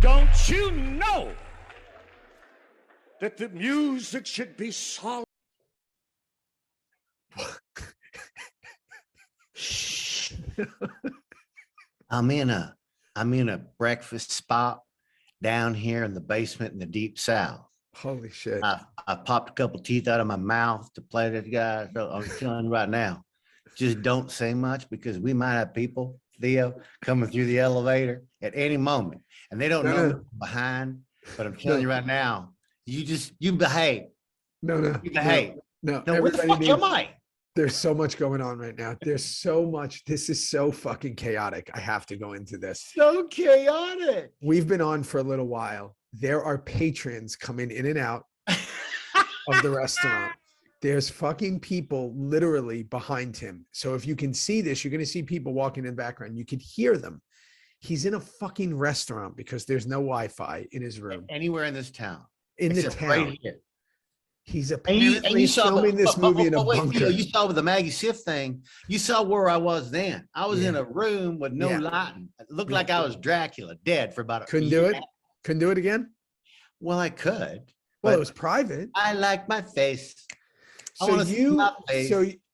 Don't you know that the music should be solemn? I'm in a breakfast spot down here in the basement in the deep south. Holy shit. I popped a couple teeth out of my mouth to play that guy. So I'm telling you right now, just don't say much because we might have people, Theo, coming through the elevator at any moment. And they don't know behind, but I'm telling you right now, you behave. No. You behave. No. What the fuck am I? There's so much going on right now. There's so much. This is so fucking chaotic. I have to go into this. So chaotic. We've been on for a little while. There are patrons coming in and out of the restaurant. There's fucking people literally behind him. So if you can see this, you're going to see people walking in the background. You can hear them. He's in a fucking restaurant because there's no Wi-Fi in his room. Anywhere in this town. In the town. Right here. He's apparently filming this movie in a bunker. You saw with the Maggie Schiff thing. You saw where I was then. I was in a room with no lighting. It looked like I was Dracula, dead for about a Couldn't do it? Couldn't do it again? Well, I could. Well, it was private. I like my face. So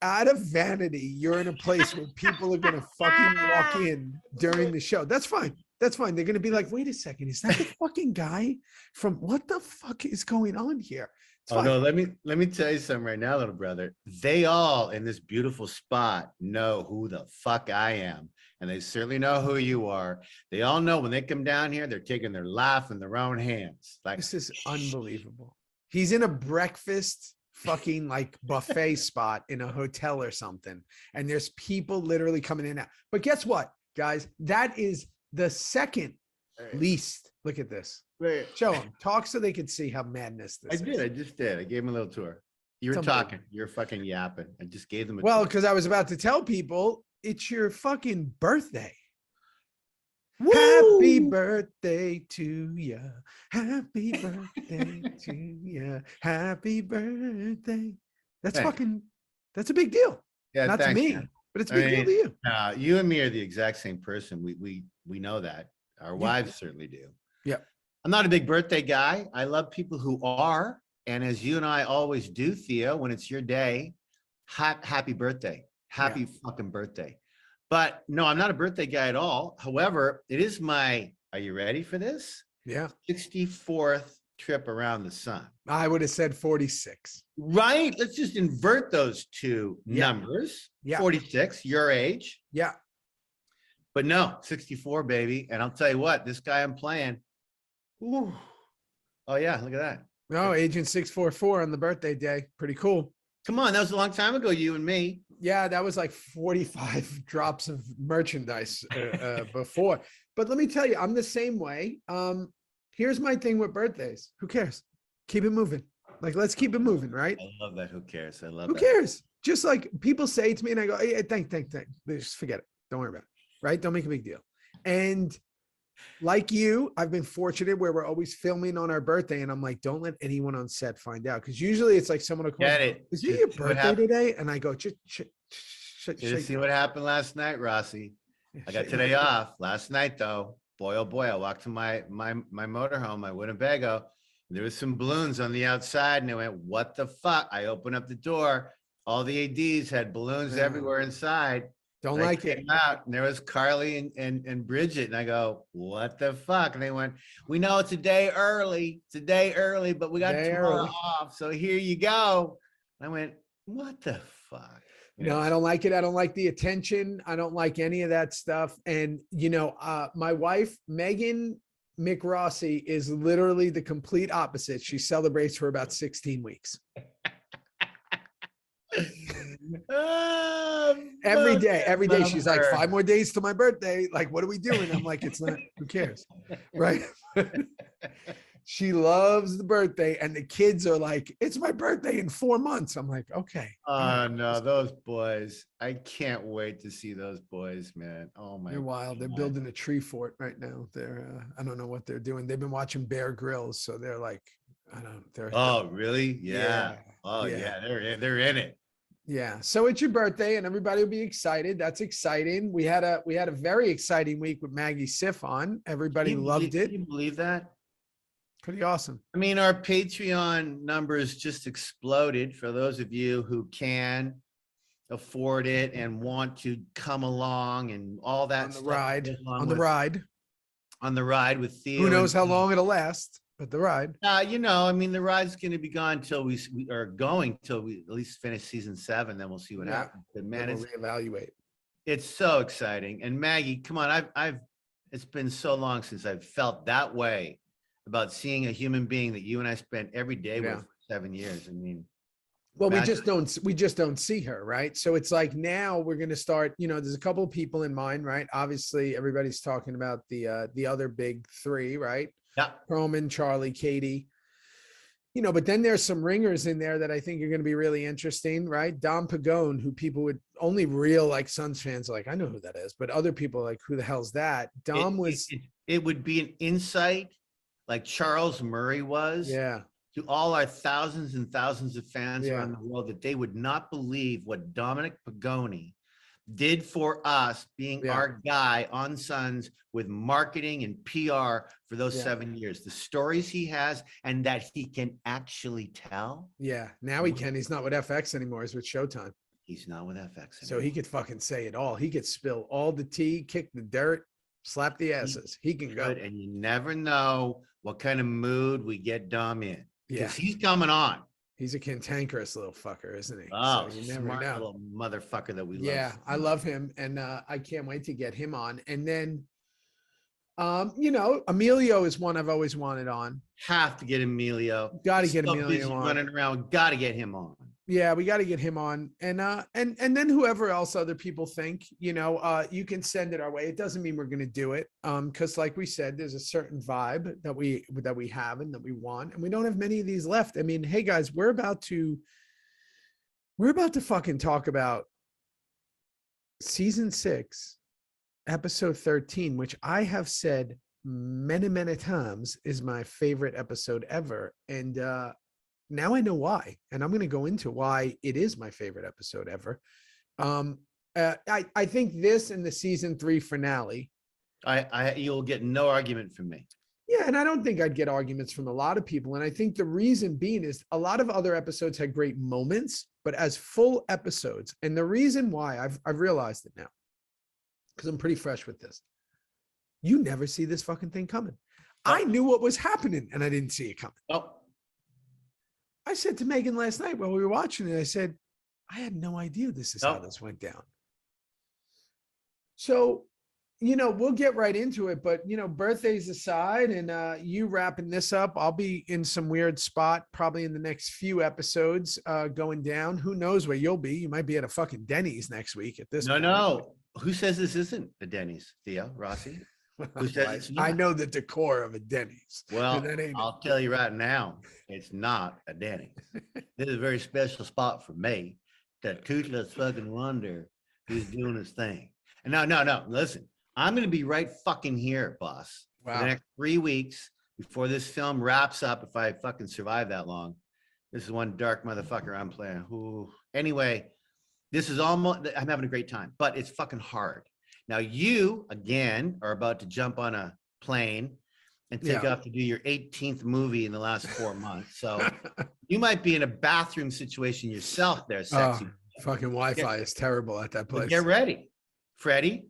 out of vanity, you're in a place where people are going to fucking walk in during the show. That's fine. That's fine. They're going to be like, wait a second. Is that the fucking guy from what the fuck is going on here? Oh, no, let me tell you something right now, little brother. They all in this beautiful spot know who the fuck I am. And they certainly know who you are. They all know when they come down here, they're taking their life in their own hands. Like, this is unbelievable. He's in a breakfast fucking like buffet spot in a hotel or something. And there's people literally coming in and out. But guess what, guys? That is the second least. Look at this. Right. Show them. Talk so they can see how madness this is. I just did. I gave him a little tour. You were talking. You're fucking yapping. I just gave them a tour. Well, because I was about to tell people it's your fucking birthday. Woo! Happy birthday to you. Happy birthday to you. Happy birthday. That's that's a big deal. Yeah, not to me, man. But it's a big deal to you. You and me are the exact same person. We know that. Our wives certainly do. Yeah. I'm not a big birthday guy. I love people who are. And as you and I always do, Theo, when it's your day, happy birthday. Happy fucking birthday. But no, I'm not a birthday guy at all. However, it is my, are you ready for this? Yeah. 64th trip around the sun. I would have said 46. Right? Let's just invert those two numbers. Yeah. 46, your age. Yeah. But no, 64, baby. And I'll tell you what, this guy I'm playing. Ooh. Oh, yeah. Look at that. No, Agent 644 on the birthday day. Pretty cool. Come on. That was a long time ago, you and me. Yeah, that was like 45 drops of merchandise before. But let me tell you, I'm the same way. Here's my thing with birthdays. Who cares? Keep it moving. Like, let's keep it moving, right? I love that. Who cares? I love Who cares? Just like people say to me and I go, hey, thank. Just forget it. Don't worry about it. Right? Don't make a big deal. And like you, I've been fortunate where we're always filming on our birthday. And I'm like, don't let anyone on set find out. Because usually it's like someone will call, is it your birthday today? And I go, see what happened last night, Rossi. I got today off. Last night, though, boy, oh boy, I walked to my motorhome, my Winnebago. There was some balloons on the outside. And I went, what the fuck? I opened up the door. All the ADs had balloons everywhere inside. Don't like it. Out, and there was Carly and Bridget. And I go, what the fuck? And they went, we know it's a day early. It's a day early, but we got tomorrow off. So here you go. And I went, what the fuck? No, I don't like it. I don't like the attention. I don't like any of that stuff. And, my wife, Megan McRossi, is literally the complete opposite. She celebrates for about 16 weeks. Every day she's like, 5 more days to my birthday. Like, what are we doing? I'm like, it's not, who cares? Right. She loves the birthday, and the kids are like, it's my birthday in 4 months. I'm like, okay. Oh no, those boys. I can't wait to see those boys, man. Oh my, they're wild. They're building a tree fort right now. They're I don't know what they're doing. They've been watching Bear Grylls, so they're like, I don't know. Oh really? Yeah. Oh yeah. They're in it. Yeah. So it's your birthday and everybody will be excited. That's exciting. We had a very exciting week with Maggie Siff on. Everybody loved it. Can you believe that? Pretty awesome. I mean, our Patreon numbers just exploded. For those of you who can afford it and want to come along and all that On the stuff ride. On the ride with Theo. Who knows how long it'll last, but the ride. You know, I mean, the ride's going to be gone till we are going till we at least finish season 7. Then we'll see what happens. But man, we'll reevaluate. It's so exciting. And Maggie, come on, it's been so long since I've felt that way about seeing a human being that you and I spent every day with for 7 years. I mean, well, we just don't see her, right? So it's like now we're going to start, you know, there's a couple of people in mind, right? Obviously, everybody's talking about the other big 3, right? Yeah. Perlman, Charlie, Katie. You know, but then there's some ringers in there that I think are going to be really interesting, right? Dom Pagone, who people would only real like Suns fans are like, I know who that is, but other people are like, who the hell's that? Dom it would be an insight like Charles Murray was. Yeah. To all our thousands and thousands of fans around the world, that they would not believe what Dominic Pagone did for us, being our guy on Suns with marketing and PR for those 7 years. The stories he has and that he can actually tell. Yeah, now he can. He's not with FX anymore. He's with Showtime. He's not with FX anymore. So he could fucking say it all. He could spill all the tea, kick the dirt, slap the asses. He can go. And you never know what kind of mood we get Dom in. Because he's coming on. He's a cantankerous little fucker, isn't he? Oh, so you never know. Little motherfucker that we love. Yeah, I love him, and I can't wait to get him on. And then, you know, Emilio is one I've always wanted on. Have to get Emilio. Got to get Emilio on. Running around. Got to get him on. Yeah, we got to get him on, and then whoever else other people think, you know, you can send it our way. It doesn't mean we're going to do it, because like we said, there's a certain vibe that we have and that we want, and we don't have many of these left. I mean, hey guys, we're about to fucking talk about season 6, episode 13, which I have said many times is my favorite episode ever, and now I know why, and I'm going to go into why it is my favorite episode ever. I think this and the season 3 finale. You'll get no argument from me. Yeah, and I don't think I'd get arguments from a lot of people. And I think the reason being is a lot of other episodes had great moments, but as full episodes, and the reason why I've realized it now, because I'm pretty fresh with this. You never see this fucking thing coming. Oh. I knew what was happening, and I didn't see it coming. Oh. I said to Megan last night while we were watching it, I said, I had no idea this is how this went down. So, you know, we'll get right into it, but, you know, birthdays aside and you wrapping this up, I'll be in some weird spot probably in the next few episodes going down. Who knows where you'll be? You might be at a fucking Denny's next week at this point. No. Who says this isn't a Denny's? Theo Rossi? Who says it's not? I know the decor of a Denny's. Well, I'll tell you right now, it's not a Denny's. This is a very special spot for me. That toothless fucking wonder who's doing his thing. And no, listen, I'm going to be right fucking here, boss. Wow. For the next 3 weeks before this film wraps up, if I fucking survive that long. This is one dark motherfucker I'm playing. Ooh. Anyway, this is almost, I'm having a great time, but it's fucking hard. Now you, again, are about to jump on a plane and take off to do your 18th movie in the last 4 months. So you might be in a bathroom situation yourself there, sexy. Fucking Wi-Fi is terrible at that place. Get ready, Freddie.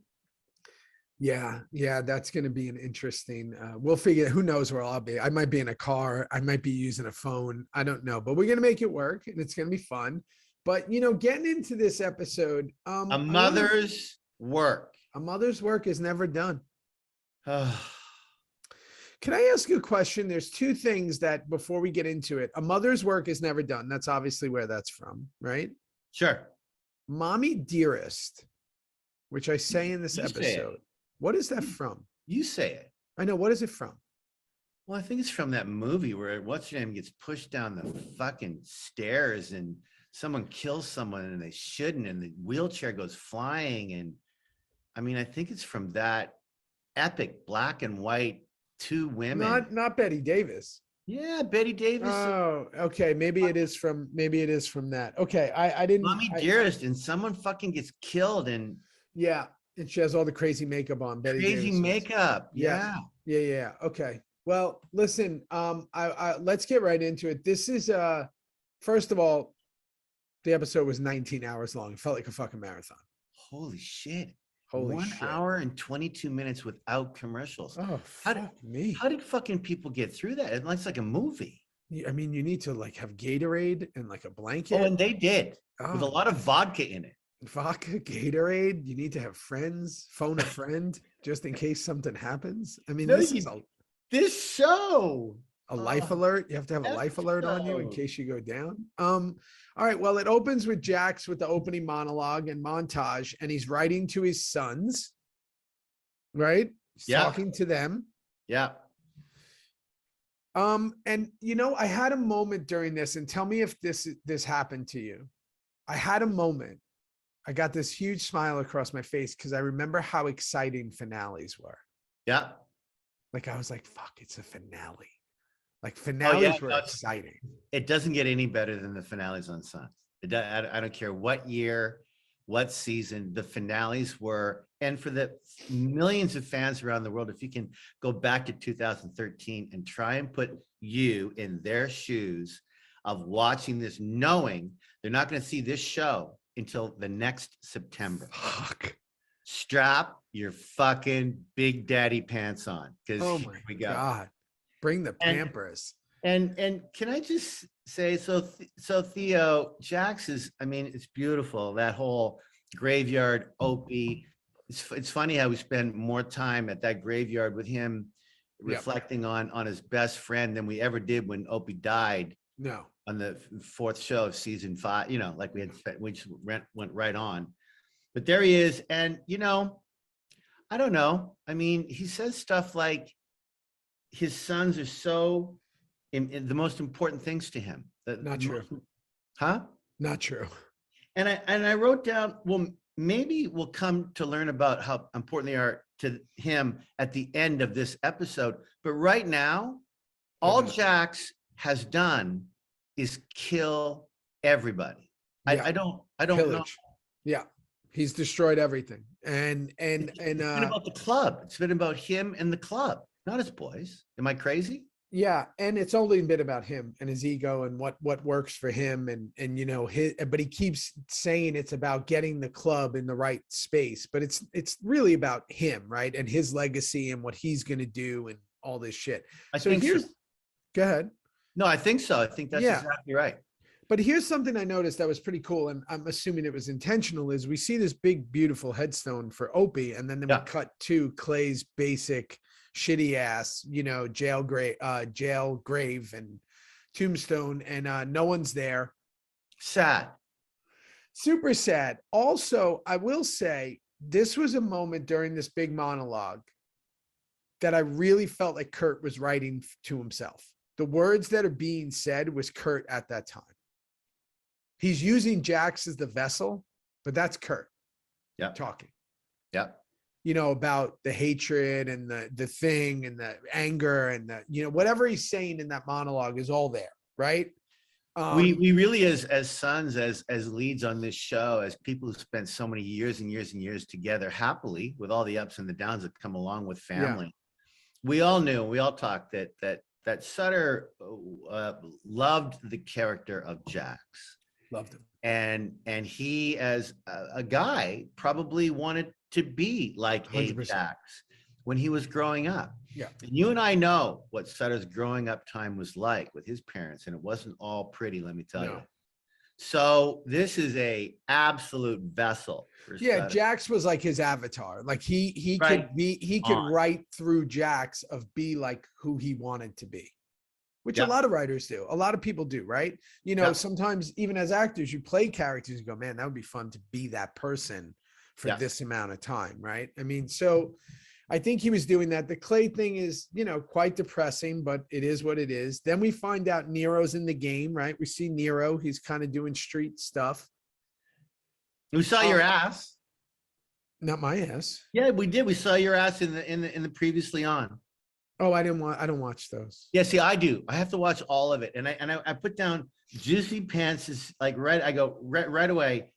Yeah, that's going to be an interesting, we'll figure, who knows where I'll be. I might be in a car. I might be using a phone. I don't know, but we're going to make it work and it's going to be fun. But, you know, getting into this episode. A mother's work is never done. Can I ask you a question? There's 2 things that before we get into it, a mother's work is never done. That's obviously where that's from, right? Sure. Mommy Dearest, which I say in this episode. What is that from? You say it. I know. What is it from? Well, I think it's from that movie where what's her name gets pushed down the fucking stairs and someone kills someone and they shouldn't, and the wheelchair goes flying. And I mean, I think it's from that epic black and white 2 women. Not Betty Davis. Yeah, Betty Davis. Oh, okay. Maybe it is from that. Okay. I didn't. Mommy Dearest, and someone fucking gets killed and Yeah. And she has all the crazy makeup on. Betty crazy Davis. makeup. Yeah. Yeah. Yeah. Okay. Well, listen, I let's get right into it. This is first of all, the episode was 19 hours long. It felt like a fucking marathon. Holy shit. Holy 1 shit. hour and 22 minutes without commercials. Oh, fuck me. How did fucking people get through that? It's like a movie. I mean, you need to like have Gatorade and like a blanket. Oh, and they did with a lot of vodka in it. Vodka, Gatorade. You need to have friends, phone a friend just in case something happens. I mean, this is this show. A life alert. You have to have a life alert on you in case you go down. All right. Well, it opens with Jax with the opening monologue and montage, and he's writing to his sons, right? He's talking to them. Yeah. And you know, I had a moment during this, and tell me if this happened to you. I had a moment. I got this huge smile across my face because I remember how exciting finales were. Yeah. Like I was like, fuck, it's a finale. Like finales were exciting. It doesn't get any better than the finales on Sons. I don't care what year, what season, the finales were. And for the millions of fans around the world, if you can go back to 2013 and try and put you in their shoes of watching this, knowing they're not going to see this show until the next September. Fuck. Strap your fucking big daddy pants on. Because oh my God. Bring the Pampers. And can I just say, so Theo, Jax is, I mean, it's beautiful. That whole graveyard Opie. It's funny how we spend more time at that graveyard with him reflecting on his best friend than we ever did when Opie died. No. On the 4th show of season 5, you know, like we just went right on. But there he is. And, you know, I don't know. I mean, he says stuff like, his sons are so in the most important things to him. Not true. Huh? Not true. And I wrote down, well, maybe we'll come to learn about how important they are to him at the end of this episode. But right now, all Jax has done is kill everybody. Yeah. I don't Pillage. know. Yeah. He's destroyed everything. And it's been about the club. It's been about him and the club. Not his boys. Am I crazy? Yeah, and it's only been about him and his ego and what works for him and you know but he keeps saying it's about getting the club in the right space, but it's really about him, right? And his legacy and what he's going to do and all this shit. Go ahead. No, I think so. I think that's exactly right. But here's something I noticed that was pretty cool, and I'm assuming it was intentional, is we see this big, beautiful headstone for Opie, and then we cut to Clay's basic shitty ass, you know, jail grave and tombstone, and no one's there. Sad. Super sad. Also, I will say this was a moment during this big monologue that I really felt like Kurt was writing to himself. The words that are being said was Kurt at that time. He's using Jax as the vessel, but that's Kurt talking. Yeah. You know, about the hatred and the thing and the anger and the, you know, whatever he's saying in that monologue is all there, right? We really, as sons, as leads on this show, as people who spent so many years and years and years together happily with all the ups and the downs that come along with family, we all knew, we all talked that Sutter loved the character of Jax. Loved him. And he, as a guy, probably wanted to be like 100%. A Jax when he was growing up. Yeah. And you and I know what Sutter's growing up time was like with his parents, and it wasn't all pretty, let me tell you. So this is a absolute vessel for Sutter. Jax was like his avatar. Like he could write through Jax of be like who he wanted to be. Which a lot of writers do. A lot of people do, right? You know, sometimes even as actors, you play characters, you go, man, that would be fun to be that person for this amount of time, right? I mean, so I think he was doing that. The Clay thing is, you know, quite depressing, but it is what it is. Then we find out Nero's in the game, right? We see Nero. He's kind of doing street stuff. We saw your ass. Not my ass. Yeah, we did. We saw your ass in the previously on. Oh, I don't watch those. Yeah, see, I do. I have to watch all of it, and I put down Juicy Pants is like I go right away.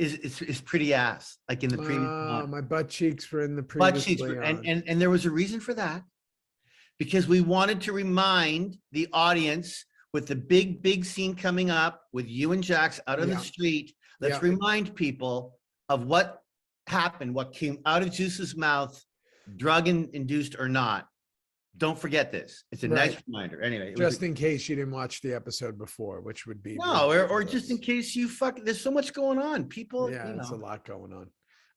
Is pretty ass like in the previous one. My butt cheeks were in the Butt previous cheeks, and there was a reason for that, because we wanted to remind the audience with the big scene coming up with you and Jax out on the street. Let's remind people of what happened, what came out of Juice's mouth, drug-induced or not. Don't forget this. It's a nice reminder. Anyway, just in case you didn't watch the episode before, which would be or just in case you there's so much going on. People, there's a lot going on.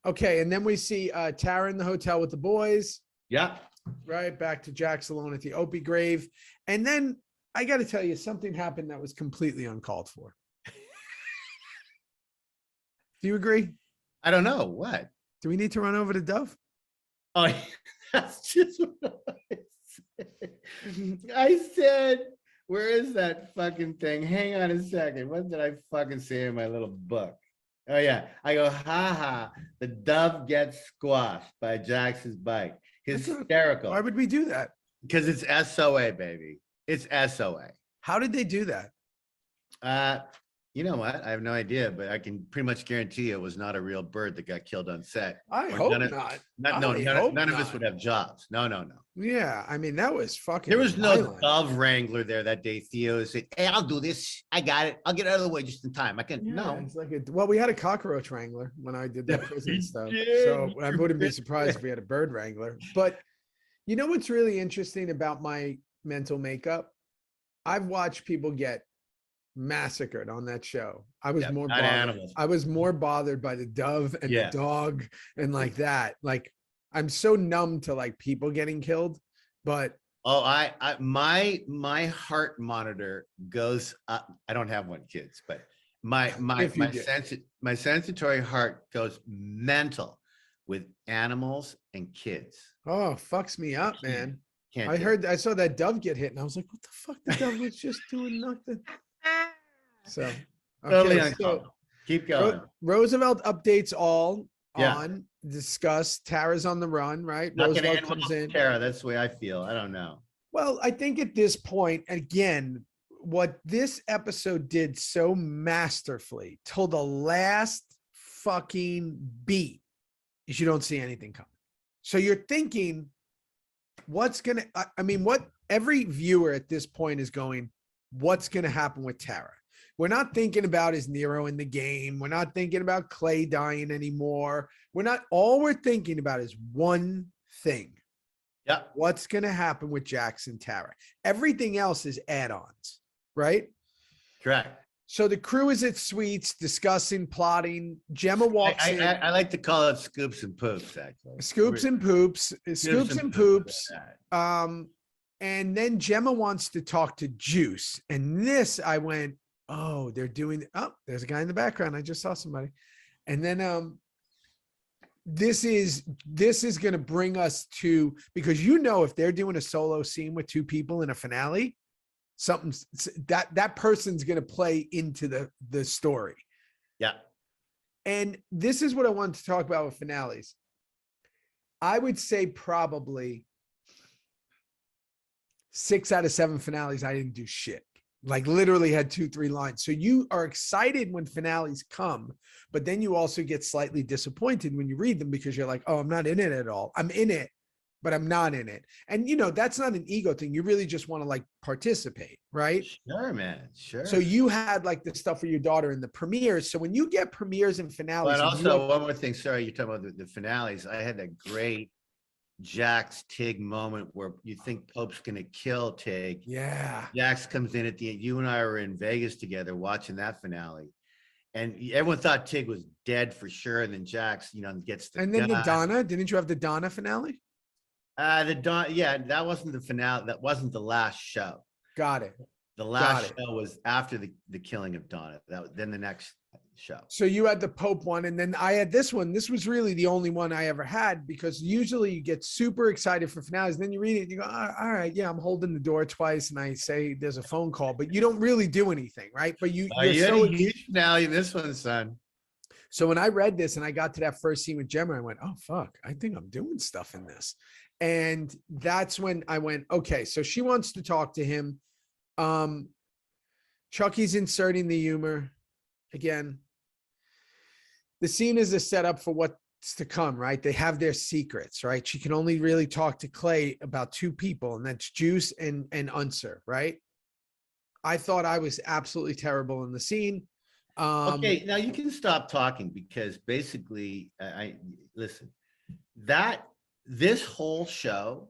Okay, and then we see Tara in the hotel with the boys. Yeah. Right, back to Jax alone at the Opie grave. And then I got to tell you, something happened that was completely uncalled for. Do you agree? I don't know. What? Do we need to run over to Dove? Oh, that's just what I said. I said, where is that fucking thing? Hang on a second. What did I fucking say in my little book? Oh, yeah. I go, ha, the Dove gets squashed by Jax's bike. Hysterical. Why would we do that? Because it's SOA, baby. It's SOA. How did they do that? You know what? I have no idea, but I can pretty much guarantee you it was not a real bird that got killed on set. I hope not. None of us would have jobs. No. Yeah, I mean, that was fucking. There was no Dove Wrangler there that day. Theo said, "Hey, I'll do this. I got it. I'll get out of the way just in time. I can." No, it's like well, we had a cockroach wrangler when I did that prison stuff, so I wouldn't be surprised if we had a bird wrangler. But you know what's really interesting about my mental makeup? I've watched people get massacred on that show. I was more bothered. Animals. I was more bothered by the dove and the dog and like that. Like I'm so numb to like people getting killed, but my heart monitor goes up. I don't have one, kids, but my sensory heart goes mental with animals and kids. Oh, fucks me up, man. I saw that dove get hit and I was like, what the fuck? The dove was just doing nothing. So totally keep going. Roosevelt updates all on discuss. Tara's on the run, right? Roosevelt comes in. Tara, that's the way I feel. I don't know. Well, I think at this point, again, what this episode did so masterfully till the last fucking beat is you don't see anything coming. So you're thinking, what every viewer at this point is going, what's going to happen with Tara? We're not thinking about is Nero in the game. We're not thinking about Clay dying anymore. All we're thinking about is one thing. Yeah. What's going to happen with Jax and Tara? Everything else is add-ons, right? Correct. So the crew is at Sweets discussing, plotting. Gemma walks in. I like to call it scoops and poops, actually. Scoops and poops. And then Gemma wants to talk to Juice. And this, I went, oh, there's a guy in the background. I just saw somebody. And then this is going to bring us to, because if they're doing a solo scene with two people in a finale, that person's going to play into the story. Yeah. And this is what I wanted to talk about with finales. I would say probably 6 out of 7 finales, I didn't do shit. Like literally had 2-3 lines. So you are excited when finales come, but then you also get slightly disappointed when you read them because you're like, oh, I'm not in it at all. I'm in it, but I'm not in it. And that's not an ego thing. You really just want to like participate, right? Sure, man. Sure. So you had like the stuff for your daughter in the premieres. So when you get premieres and finales. But also one more thing. Sorry, you're talking about the finales. I had that great Jax Tig moment where you think Pope's gonna kill Tig. Yeah. Jax comes in at the end. You and I were in Vegas together watching that finale, and everyone thought Tig was dead for sure. And then Jax, gets the and then the Donna. Didn't you have the Donna finale? That wasn't the finale. That wasn't the last show. Got it. The last show was after the killing of Donna. Then the next show. So you had the Pope one, and then I had this one. This was really the only one I ever had, because usually you get super excited for finales, and then you read it and you go, all right, yeah, I'm holding the door twice, and I say there's a phone call, but you don't really do anything, right? But you're so huge finale in this one, son. So when I read this and I got to that first scene with Gemma, I went, oh fuck, I think I'm doing stuff in this. And that's when I went, okay, so she wants to talk to him. Chucky's inserting the humor again. The scene is a setup for what's to come, right? They have their secrets, right? She can only really talk to Clay about two people, and that's Juice and Unser, right? I thought I was absolutely terrible in the scene. Okay, now you can stop talking, because basically, I listen, this whole show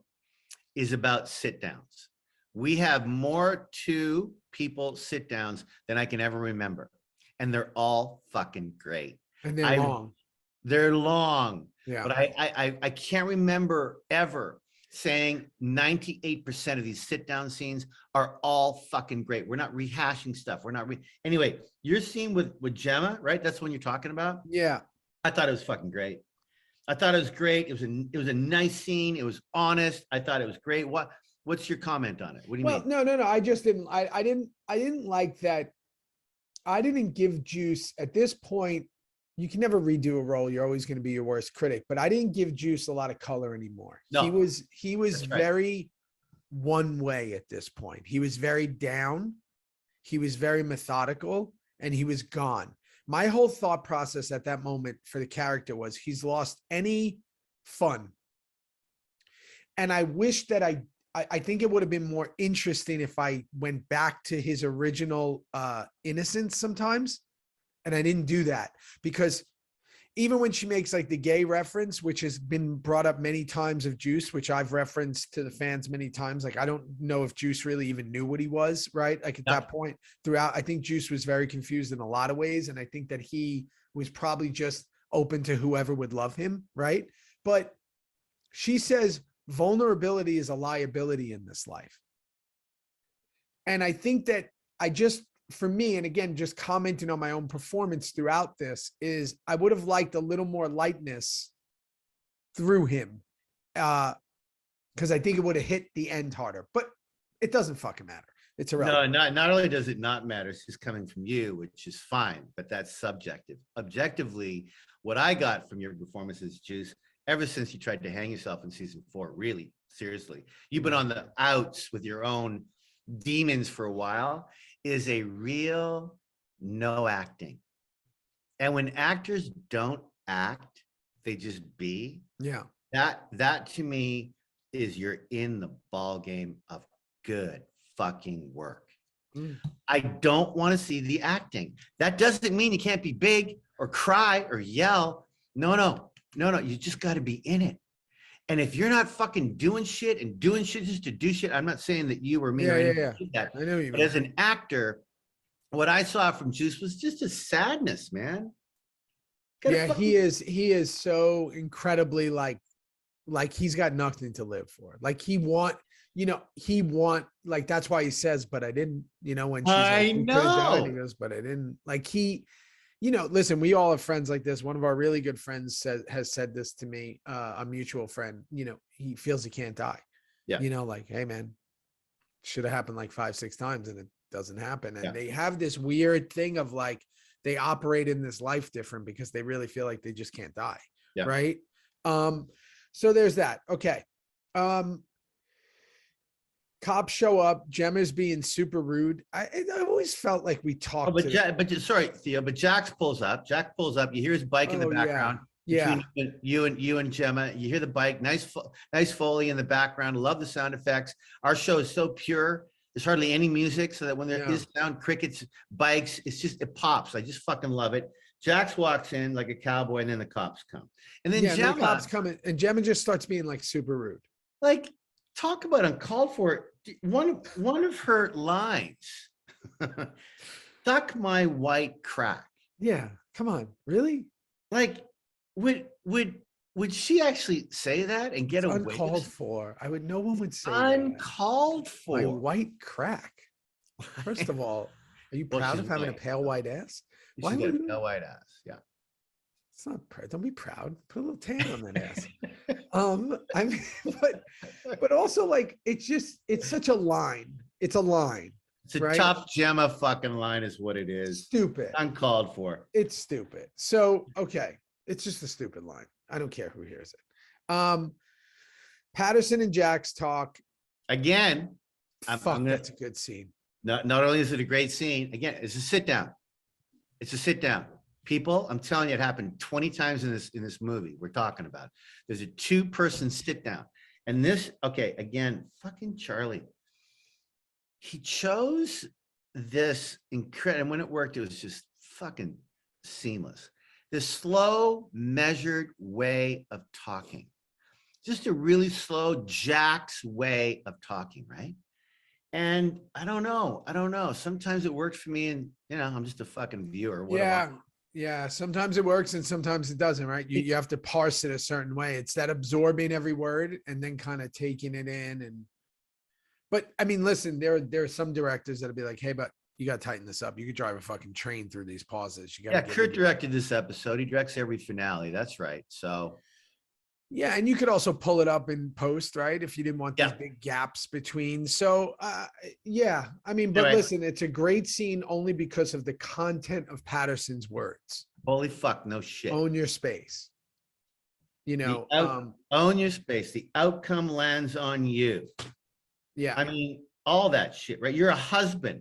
is about sit downs. We have more two people sit downs than I can ever remember. And they're all fucking great. And they're long. They're long. Yeah. But I can't remember ever saying 98% of these sit down scenes are all fucking great. We're not rehashing stuff. We're not anyway, your scene with Gemma, right? That's the one you're talking about? Yeah. I thought it was fucking great. I thought it was great. It was a nice scene. It was honest. I thought it was great. What's your comment on it? What do you mean? No. I just didn't. I didn't like that. I didn't give Juice at this point. You can never redo a role. You're always going to be your worst critic. But I didn't give Juice a lot of color anymore. No, he was very one way at this point. He was very down. He was very methodical, and he was gone. My whole thought process at that moment for the character was he's lost any fun. And I wish that I think it would have been more interesting if I went back to his original innocence sometimes. And I didn't do that, because even when she makes like the gay reference, which has been brought up many times of Juice, which I've referenced to the fans many times, like I don't know if Juice really even knew what he was, right? Like at that point throughout, I think Juice was very confused in a lot of ways. And I think that he was probably just open to whoever would love him, right? But she says vulnerability is a liability in this life. And I think that for me, and again, just commenting on my own performance throughout this, is I would have liked a little more lightness through him, because I think it would have hit the end harder, but it doesn't fucking matter. It's irrelevant. No, not only does it not matter, it's just coming from you, which is fine, but that's subjective. Objectively, what I got from your performance is, Juice, ever since you tried to hang yourself in season 4, really, seriously, you've been on the outs with your own demons for a while, is a real no acting. And when actors don't act, they just be. Yeah. That to me is you're in the ball game of good fucking work. I don't want to see the acting. That doesn't mean you can't be big or cry or yell. No. You just got to be in it. And if you're not fucking doing shit just to do shit, I'm not saying that you or me or anything like that. I know you. But as an actor, what I saw from Juice was just a sadness, man. He is so incredibly like he's got nothing to live for. Like he want, like that's why he says, but I didn't, when she's like, I know. He goes, but I didn't. Like listen, we all have friends like this. One of our really good friends has said this to me, a mutual friend, he feels he can't die. Yeah. Like, hey man, should have happened like 5-6 times and it doesn't happen. And they have this weird thing of like, they operate in this life different because they really feel like they just can't die. Yeah. Right. So there's that. Okay. Cops show up. Gemma's being super rude. I always felt like we talked. Sorry, Theo. But Jax pulls up. You hear his bike in the background. Yeah. You and Gemma. You hear the bike. Nice Foley in the background. Love the sound effects. Our show is so pure. There's hardly any music, so that when there is sound, crickets, bikes, it pops. I just fucking love it. Jax walks in like a cowboy, and then the cops come. And then Gemma, the cops come in, and Gemma just starts being like super rude. Like, talk about uncalled for. One of her lines, suck my white crack. Yeah, come on, really? Like, would she actually say that and get away? Uncalled for. No one would say uncalled for. My white crack. First of all, are you proud of having a pale white ass? Why would you? Pale white ass? Yeah. It's not proud. Don't be proud. Put a little tan on that ass. I mean, but also like it's such a line. It's a line. It's a tough Gemma fucking line, is what it is. Stupid. Uncalled for. It's stupid. So okay, it's just a stupid line. I don't care who hears it. Patterson and Jax talk. Again, That's a good scene. Not only is it a great scene, again, it's a sit down. It's a sit down. People, I'm telling you, it happened 20 times in this movie we're talking about. There's a 2-person sit down. And this, okay, again, fucking Charlie. He chose this incredible, and when it worked, it was just fucking seamless. This slow, measured way of talking. Just a really slow Jax way of talking, right? And I don't know. Sometimes it works for me, and I'm just a fucking viewer. Yeah. Sometimes it works and sometimes it doesn't, right? You have to parse it a certain way. It's that absorbing every word and then kind of taking it in. But I mean, listen, there are some directors that'll be like, hey, but you got to tighten this up. You could drive a fucking train through these pauses. Kurt directed this episode. He directs every finale. That's right. So. Yeah, and you could also pull it up in post, right? If you didn't want these big gaps between. So, yeah, I mean, but listen, it's a great scene only because of the content of Patterson's words. Holy fuck, no shit. Own your space. Own your space. The outcome lands on you. Yeah. I mean, all that shit, right? You're a husband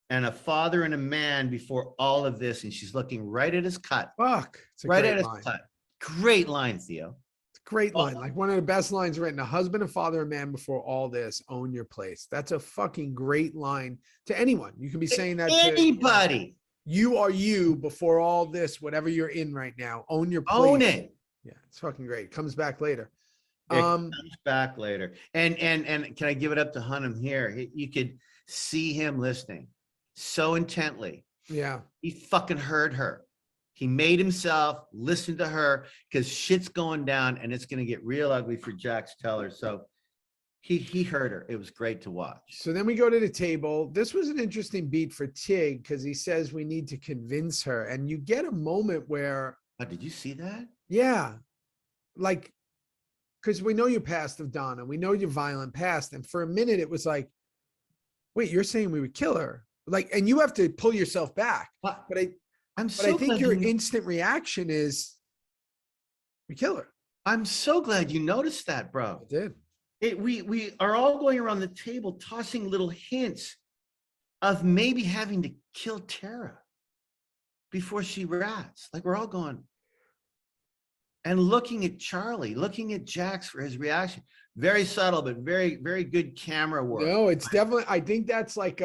and a father and a man before all of this, and she's looking right at his cut. Fuck. It's right at his cut. Great line, Theo. Great line, like one of the best lines written. A husband, a father, a man before all this, own your place. That's a fucking great line to anyone. You can be saying that to anybody. You are you before all this, whatever you're in right now. Own your place. Own it. Yeah, it's fucking great. Comes back later. It comes back later. And can I give it up to Hunnam here? You could see him listening so intently. Yeah. He fucking heard her. He made himself listen to her because shit's going down and it's going to get real ugly for Jax Teller. So he heard her. It was great to watch. So then we go to the table. This was an interesting beat for Tig because he says we need to convince her. And you get a moment where. Oh, did you see that? Yeah. Like, because we know your past of Donna. We know your violent past. And for a minute, it was like, wait, you're saying we would kill her? Like, and you have to pull yourself back. But I think your instant reaction is we kill her. I'm so glad you noticed that, bro. I did. We are all going around the table tossing little hints of maybe having to kill Tara before she rats. Like we're all going and looking at Charlie, looking at Jax for his reaction. Very subtle, but very, very good camera work. No, it's definitely, I think that's like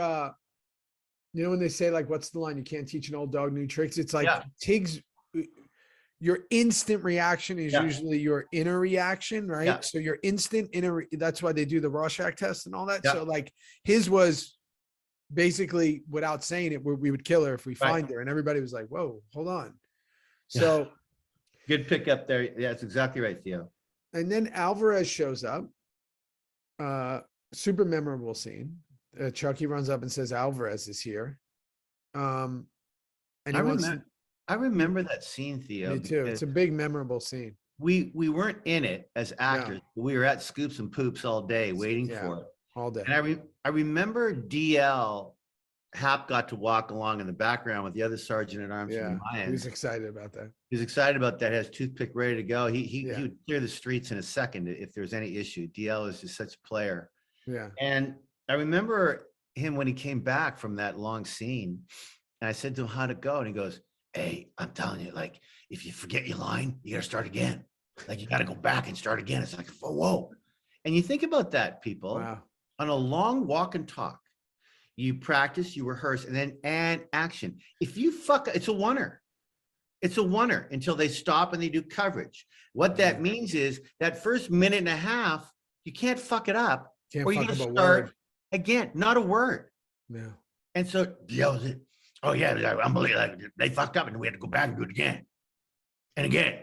when they say, like, what's the line? You can't teach an old dog new tricks. It's like Tig's, your instant reaction is usually your inner reaction, right? Yeah. So your instant inner, that's why they do the Rorschach test and all that. Yeah. So like his was basically without saying it, we would kill her if we find her. And everybody was like, whoa, hold on. So good pick up there. Yeah, that's exactly right, Theo. And then Alvarez shows up. Super memorable scene. Chucky runs up and says Alvarez is here. And I remember that scene, Theo. Me too. It's a big memorable scene. We weren't in it as actors. No. We were at Scoops and Poops all day waiting for it. All day. And I remember DL Hap got to walk along in the background with the other sergeant at arms. Yeah, he was excited about that. He was excited about that. He has toothpick ready to go. He would clear the streets in a second if there's any issue. DL is just such a player. Yeah. And I remember him when he came back from that long scene, and I said to him, how'd it go? And he goes, hey, I'm telling you, like, if you forget your line, you got to start again. Like, you got to go back and start again. It's like, whoa. And you think about that, people. Wow. On a long walk and talk, you practice, you rehearse, and action. If you fuck, it's a oneer. It's a oneer until they stop and they do coverage. What that means is that first minute and a half, you can't fuck it up. Or you're going to start again, not a word. No. And so yells it. Oh yeah, unbelievable. Like, they fucked up and we had to go back and do it again. And again.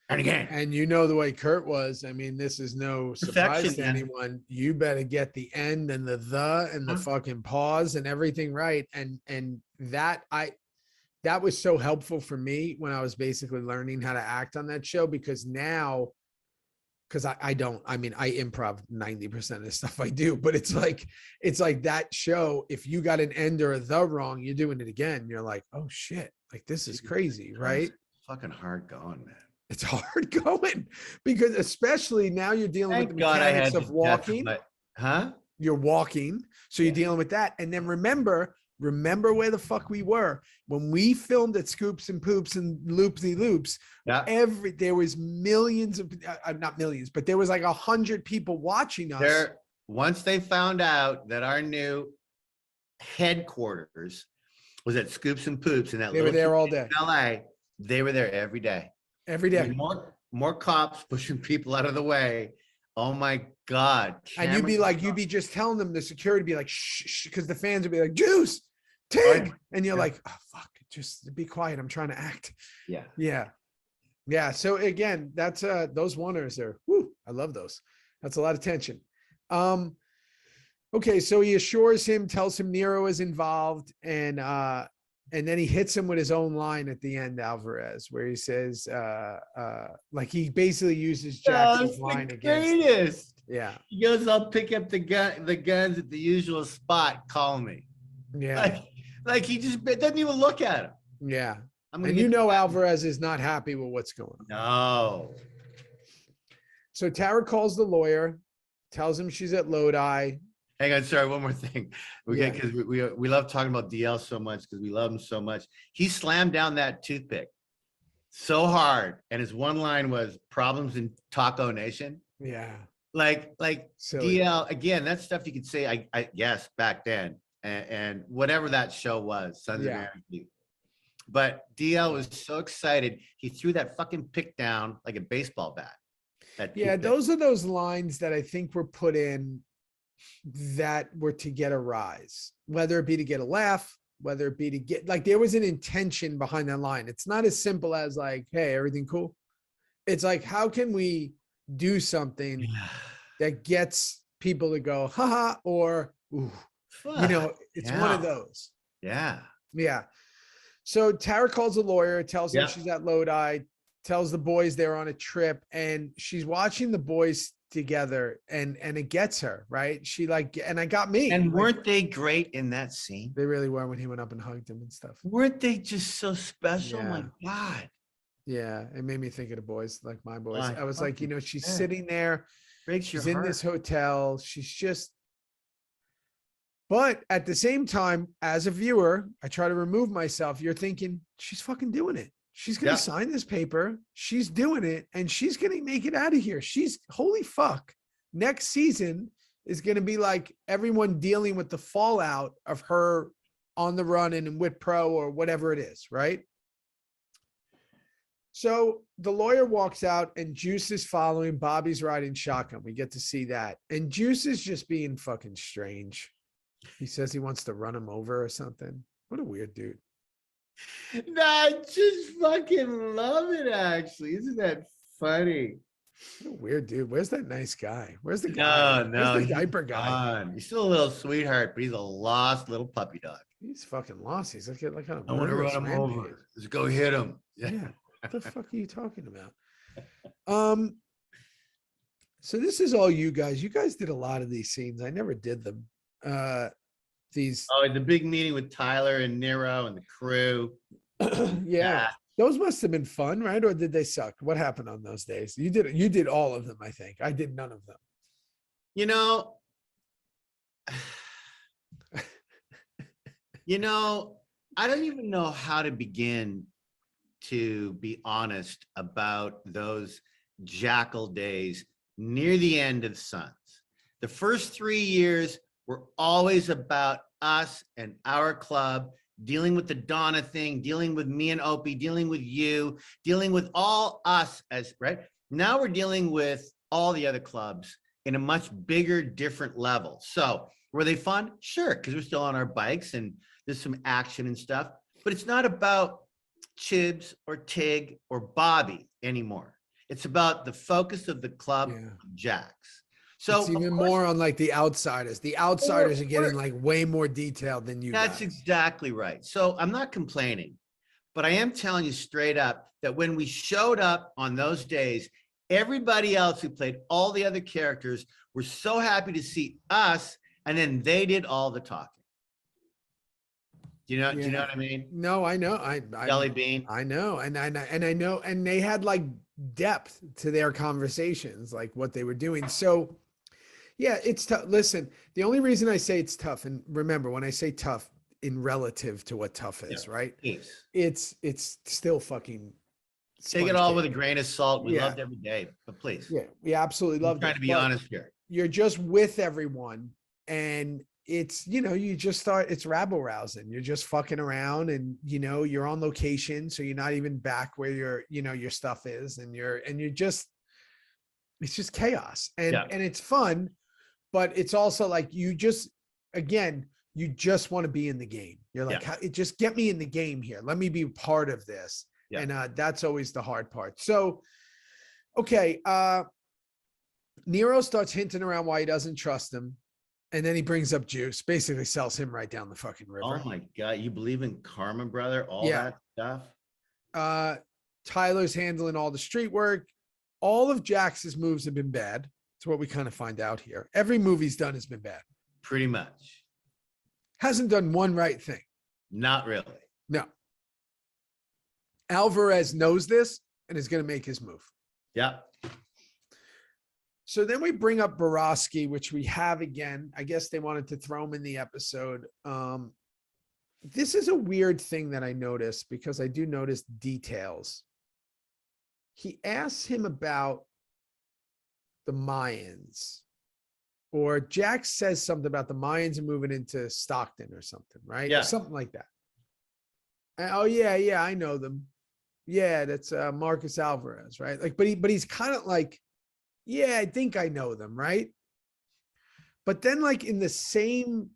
And again. And you know the way Kurt was. I mean, this is no surprise to anyone. You better get the end and the fucking pause and everything right. And that was so helpful for me when I was basically learning how to act on that show, because now, because I improv 90% of the stuff I do, but it's like that show, if you got an end or a the wrong, you're doing it again. You're like, oh shit, like this is crazy, right? Fucking hard going, man. It's hard going because especially now you're dealing with Thank the God I mechanics had of walking. huh? You're walking, so you're Yeah. dealing with that. And then remember where the fuck we were when we filmed at Scoops and Poops and Loopsy Loops. Yeah. There was millions of not millions, but there was like 100 people watching us. Once they found out that our new headquarters was at Scoops and Poops in that They were there all day. in LA, they were there every day. Every day. More cops pushing people out of the way. Oh my God. And you'd be just telling them, the security be like, shh, because the fans would be like, Juice, Tig. And you're like, oh, fuck, just be quiet. I'm trying to act. Yeah. Yeah. Yeah. So again, that's those one-ers are, whoo, I love those. That's a lot of tension. Okay. So he assures him, tells him Nero is involved, and then he hits him with his own line at the end, Alvarez, where he says, like he basically uses Jackson's line against him. Yeah. He goes, I'll pick up the guns at the usual spot. Call me. Yeah. Like he just doesn't even look at him. Yeah. And you know Alvarez is not happy with what's going on. No. So Tara calls the lawyer, tells him she's at Lodi. Hang on, sorry, one more thing. Because we love talking about DL so much because we love him so much. He slammed down that toothpick so hard, and his one line was "problems in Taco Nation." Yeah, like silly. DL again. That stuff you could say. I yes, back then, and whatever that show was, Sons of Anarchy. But DL was so excited, he threw that fucking pick down like a baseball bat. Yeah, those are those lines that I think were put in that were to get a rise, whether it be to get a laugh, whether it be to get, like, there was an intention behind that line. It's not as simple as like, hey, everything cool. It's like, how can we do something that gets people to go, haha, or, ooh, you know, it's one of those. Yeah. Yeah. So Tara calls the lawyer, tells him she's at Lodi, tells the boys they're on a trip, and she's watching the boys together, and it gets her, right? She like, and it got me. And weren't they great in that scene? They really were, when he went up and hugged him and stuff. Weren't they just so special? Yeah. My God. Yeah, it made me think of the boys, like my boys. My I was like, you know, she's yeah. sitting there, Breaks your she's in heart. this hotel, she's just. But at the same time, as a viewer, I try to remove myself. You're thinking, she's fucking doing it. She's going to sign this paper. She's doing it, and she's going to make it out of here. She's, holy fuck. Next season is going to be like everyone dealing with the fallout of her on the run and in Wit Pro or whatever it is, right? So the lawyer walks out and Juice is following. Bobby's riding shotgun. We get to see that. And Juice is just being fucking strange. He says he wants to run him over or something. What a weird dude. No, I just fucking love it, actually. Isn't that funny? What a weird dude. Where's that nice guy? Where's the guy? No. Where's the diaper guy? Fun. He's still a little sweetheart, but he's a lost little puppy dog. He's fucking lost. He's like kind of. I want to run him over. Let's go hit him. Yeah. What the fuck are you talking about? So this is all you guys. You guys did a lot of these scenes. I never did them. These. Oh, the big meeting with Tyler and Nero and the crew. Yeah. Those must have been fun, right? Or did they suck? What happened on those days? You did all of them, I think. I did none of them. You know, I don't even know how to begin to be honest about those jackal days near the end of SONS. The first 3 years were always about us and our club, dealing with the Donna thing, dealing with me and Opie, dealing with you, dealing with all us as, right? Now we're dealing with all the other clubs in a much bigger, different level. So were they fun? Sure, because we're still on our bikes and there's some action and stuff, but it's not about Chibs or Tig or Bobby anymore. It's about the focus of the club, Jax. So it's even more on like the outsiders. The outsiders are getting like way more detailed than you guys. That's exactly right. So I'm not complaining, but I am telling you straight up that when we showed up on those days, everybody else who played all the other characters were so happy to see us, and then they did all the talking. Do you know what I mean? No, I know. Jelly bean. I know. And I know. And they had like depth to their conversations, like what they were doing. So yeah, it's tough. Listen, the only reason I say it's tough, and remember when I say tough in relative to what tough is, right? Please. It's still fucking take it all with a grain of salt. We loved every day, but please. Yeah, we absolutely loved it. Trying to be honest here. You're just with everyone, and it's, you just start, it's rabble rousing. You're just fucking around, and you're on location, so you're not even back where your stuff is, and you're just, it's just chaos, and it's fun, but it's also like you just want to be in the game. You're like, just get me in the game here. Let me be part of this. Yeah. And that's always the hard part. So, okay. Nero starts hinting around why he doesn't trust him. And then he brings up Juice, basically sells him right down the fucking river. Oh my God. You believe in karma, brother? All that stuff? Tyler's handling all the street work. All of Jax's moves have been bad. It's what we kind of find out here. Every move he's done has been bad. Pretty much. Hasn't done one right thing. Not really. No. Alvarez knows this and is going to make his move. Yeah. So then we bring up Borowski, which we have again. I guess they wanted to throw him in the episode. This is a weird thing that I noticed because I do notice details. He asks him about the Mayans, or Jax says something about the Mayans are moving into Standen or something, right? Yeah. Or something like that. And, oh yeah, I know them. Yeah, that's Marcus Alvarez, right? Like, but he's kind of like, yeah, I think I know them, right? But then, like in the same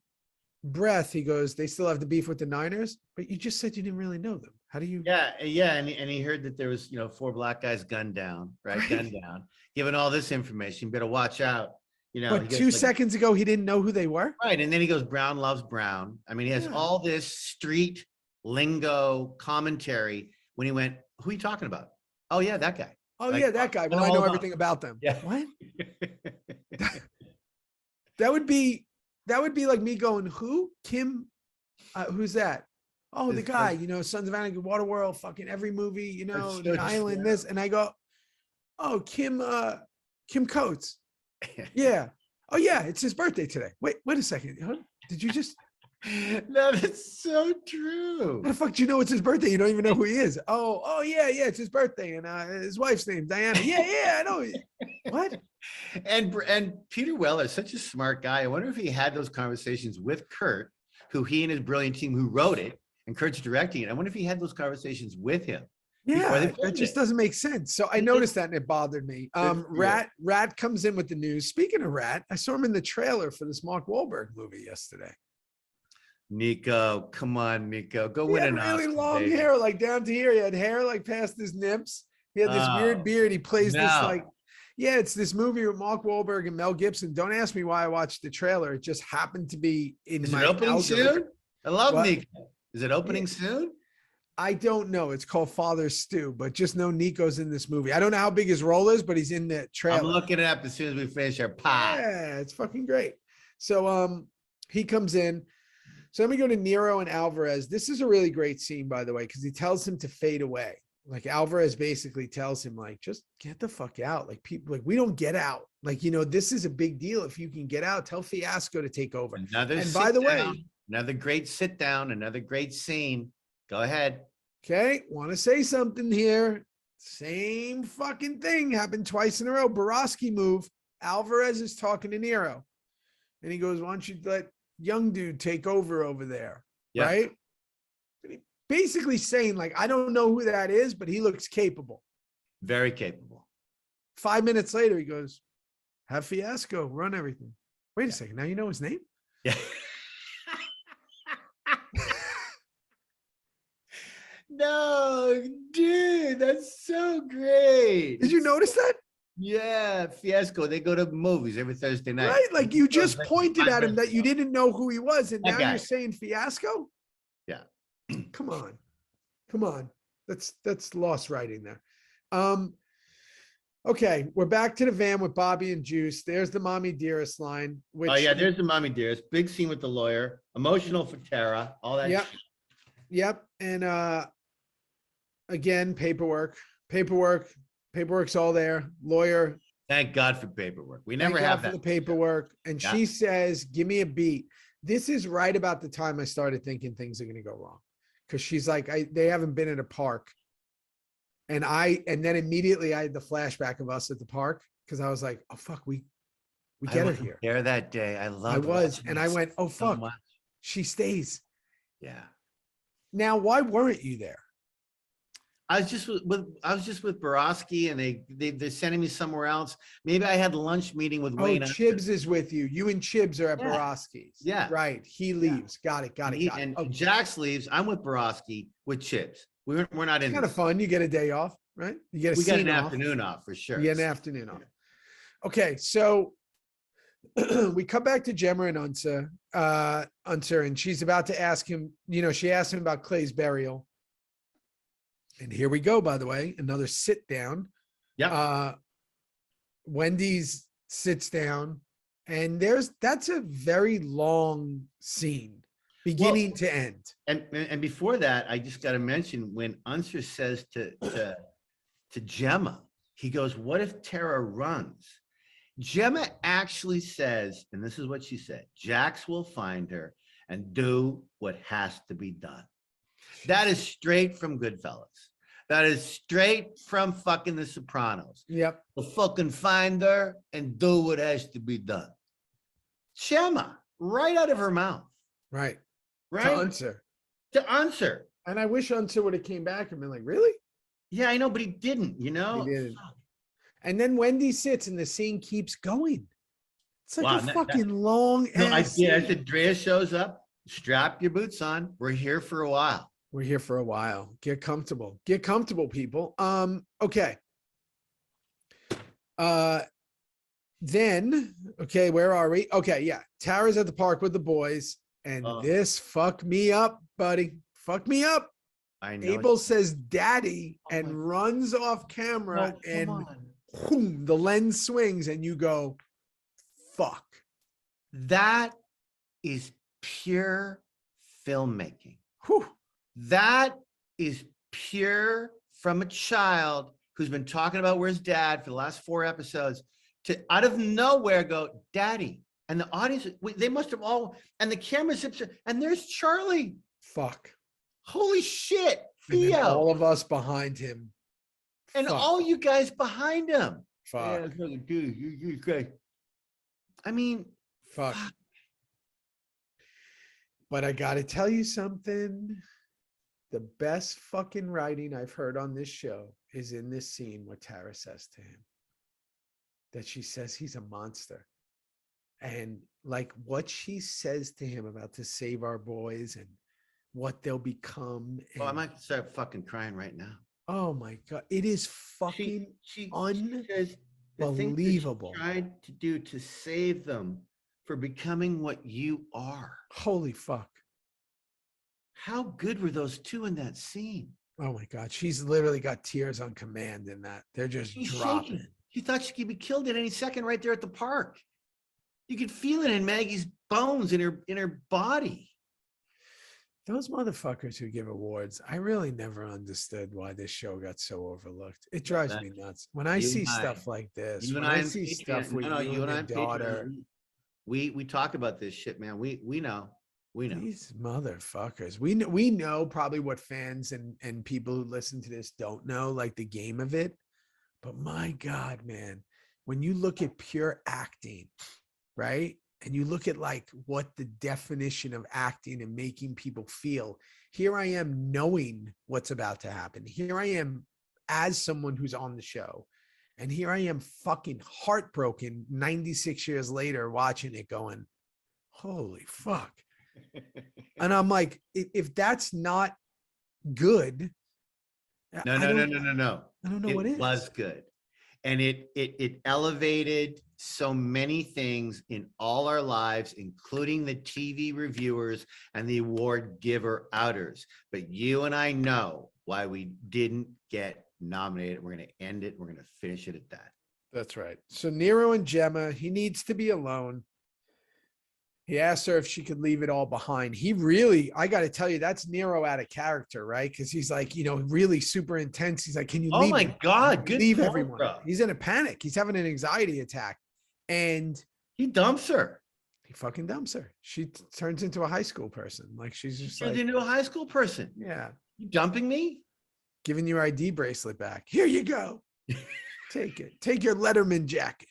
breath, he goes, "They still have the beef with the Niners," but you just said you didn't really know them. How do you? Yeah, and he heard that there was 4 black guys gunned down, right? Gunned down. Given all this information, you better watch out. But 2 seconds ago, he didn't know who they were. Right, and then he goes, "Brown loves Brown." I mean, he has all this street lingo commentary. When he went, "Who are you talking about?" "Oh yeah, that guy." Oh like, yeah, that guy. Well, I know everything about them. Yeah. What? That would be like me going, "Who? Kim? Who's that?" "Oh, the guy. Sons of Anarchy, Waterworld, fucking every movie. The Island, this." And I go, "Oh, Kim Coates." Yeah. "Oh yeah, it's his birthday today." Wait a second. Did you just? No, that's so true. How the fuck do you know it's his birthday? You don't even know who he is. Oh yeah, it's his birthday, and his wife's name Diana. Yeah, I know. What? And Peter Weller is such a smart guy. I wonder if he had those conversations with Kurt, who he and his brilliant team who wrote it, and Kurt's directing it. I wonder if he had those conversations with him. Yeah, that just doesn't make sense. So I noticed that and it bothered me. Rat comes in with the news. Speaking of Rat, I saw him in the trailer for this Mark Wahlberg movie yesterday. Nico, come on, Nico, go win an Oscar. Really long hair, like down to here. He had hair like past his nips. He had this weird beard. He plays this like, it's this movie with Mark Wahlberg and Mel Gibson. Don't ask me why I watched the trailer. It just happened to be in Is my it opening algorithm. soon? I love Nico. Is it opening soon? I don't know. It's called Father Stew, but just know Nico's in this movie. I don't know how big his role is, but he's in the trailer. I'm looking it up as soon as we finish our pod. Yeah, it's fucking great. So he comes in. So then we go to Nero and Alvarez. This is a really great scene, by the way, because he tells him to fade away. Like Alvarez basically tells him, like, just get the fuck out. Like people, like we don't get out. Like, this is a big deal. If you can get out, tell Fiasco to take over. And by the way, another great sit down, another great scene. Go ahead. Okay, want to say something here. Same fucking thing happened twice in a row. Borowski move. Alvarez is talking to Nero. And he goes, "Why don't you let young dude take over there?" Yeah. Right? Basically saying, like, I don't know who that is, but he looks capable. Very capable. 5 minutes later, he goes, "Have Fiasco run everything." Wait a second. Now you know his name? Yeah. No, dude, that's so great. Did you notice that? Yeah, Fiasco. They go to movies every Thursday night. Right? Like you just pointed at him that you didn't know who he was, and now you're saying Fiasco? Yeah. Come on. That's lost writing there. Okay, we're back to the van with Bobby and Juice. There's the mommy dearest line. There's the mommy dearest. Big scene with the lawyer. Emotional for Tara. All that. Yep. Yep. And again, paperwork's all there. Lawyer. Thank God for paperwork. We Thank never God have for that. the paperwork. And Yeah. she says, give me a beat. This is right about the time I started thinking things are going to go wrong. Cause she's like, they haven't been in a park. And then immediately I had the flashback of us at the park. Cause I was like, oh fuck, we get her here. There that day. I I went, oh fuck, she stays. Yeah. Now, why weren't you there? I was just with Borowski, and they're sending me somewhere else. Maybe I had lunch meeting with Wayne. Chibs is with you. You and Chibs are at Borowski's. Yeah. Right. He leaves. Got it. And Jax leaves. I'm with Borowski with Chibs. We're not in. Kind of fun. You get a day off, right? You get we got an afternoon off for sure. You get an afternoon off. Okay, so we come back to Gemma and Unser, and she's about to ask him. She asked him about Clay's burial. And here we go, by the way, another sit down. Yeah. Wendy's sits down, and that's a very long scene, beginning to end. And before that, I just got to mention when Unser says to Gemma, he goes, "What if Tara runs?" Gemma actually says, and this is what she said: Jax will find her and do what has to be done. That is straight from Goodfellas. That is straight from fucking The Sopranos. Yep. We'll fucking find her and do what has to be done. Gemma, right out of her mouth. Right. Right. To Unser. And I wish Unser would have came back and been like, really? Yeah, I know, but he didn't, He didn't. And then Wendy sits and the scene keeps going. It's like a fucking long ass scene. As Andrea shows up, strap your boots on. We're here for a while. We're here for a while. Get comfortable. Get comfortable, people. Okay. Then, okay, where are we? Okay, yeah. Tara's at the park with the boys, and this fucked me up, buddy. Fuck me up. I know. Abel says daddy and runs off camera, and boom, the lens swings, and you go, fuck. That is pure filmmaking. Whew. That is pure from a child who's been talking about where's dad for the last 4 episodes to out of nowhere go, daddy. And the audience, they must have all, and the camera zips, and there's Charlie. Fuck. Holy shit. And Theo. all of us behind him. And Fuck. all you guys behind him. Fuck. Yeah, dude, I mean, fuck. But I got to tell you something. The best fucking writing I've heard on this show is in this scene what Tara says to him. That she says he's a monster. And like what she says to him about to save our boys and what they'll become. Well, I might start fucking crying right now. Oh my God. It is fucking unbelievable. The things that she tried to do to save them for becoming what you are. Holy fuck. How good were those two in that scene? Oh my God. She's literally got tears on command in that. They're just dropping. Shaking. She thought she could be killed at any second right there at the park. You could feel it in Maggie's bones, in her body. Those motherfuckers who give awards, I really never understood why this show got so overlooked. It drives me nuts. When I see stuff like this, when I see stuff with you and your daughter. We talk about this shit, man. We know. We know. These motherfuckers. We know probably what fans and people who listen to this don't know, like the game of it. But my God, man, when you look at pure acting, right? And you look at like what the definition of acting and making people feel. Here I am knowing what's about to happen. Here I am as someone who's on the show. And here I am fucking heartbroken 96 years later watching it going, holy fuck. And I'm like, if that's not good. No. I don't know what it is. It was good. And it elevated so many things in all our lives, including the TV reviewers and the award giver outers. But you and I know why we didn't get nominated. We're going to end it. We're going to finish it at that. That's right. So Nero and Gemma, he needs to be alone. He asked her if she could leave it all behind. I got to tell you, that's Nero out of character, right? Because he's like, really super intense. He's like, can you leave? Oh my God, good leave call, everyone. bro. He's in a panic. He's having an anxiety attack. And he dumps her. He fucking dumps her. She turns into a high school person. Like she's just like into a high school person. Yeah. You dumping me? Giving your ID bracelet back. Here you go. Take it. Take your Letterman jacket.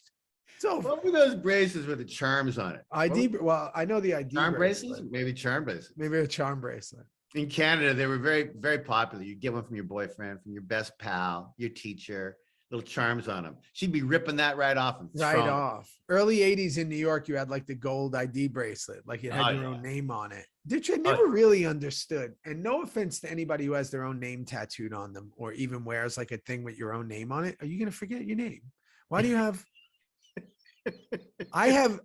So what were those bracelets with the charms on it? ID. Well, I know the ID charm bracelet. bracelets. Maybe charm bracelets. Maybe a charm bracelet. In Canada, they were very, very popular. You get one from your boyfriend, from your best pal, your teacher. Little charms on them. She'd be ripping that right off. Early 80s in New York, you had like the gold ID bracelet, like it had your own name on it, which I never really understood. And no offense to anybody who has their own name tattooed on them or even wears like a thing with your own name on it. Are you going to forget your name? Why do you have? I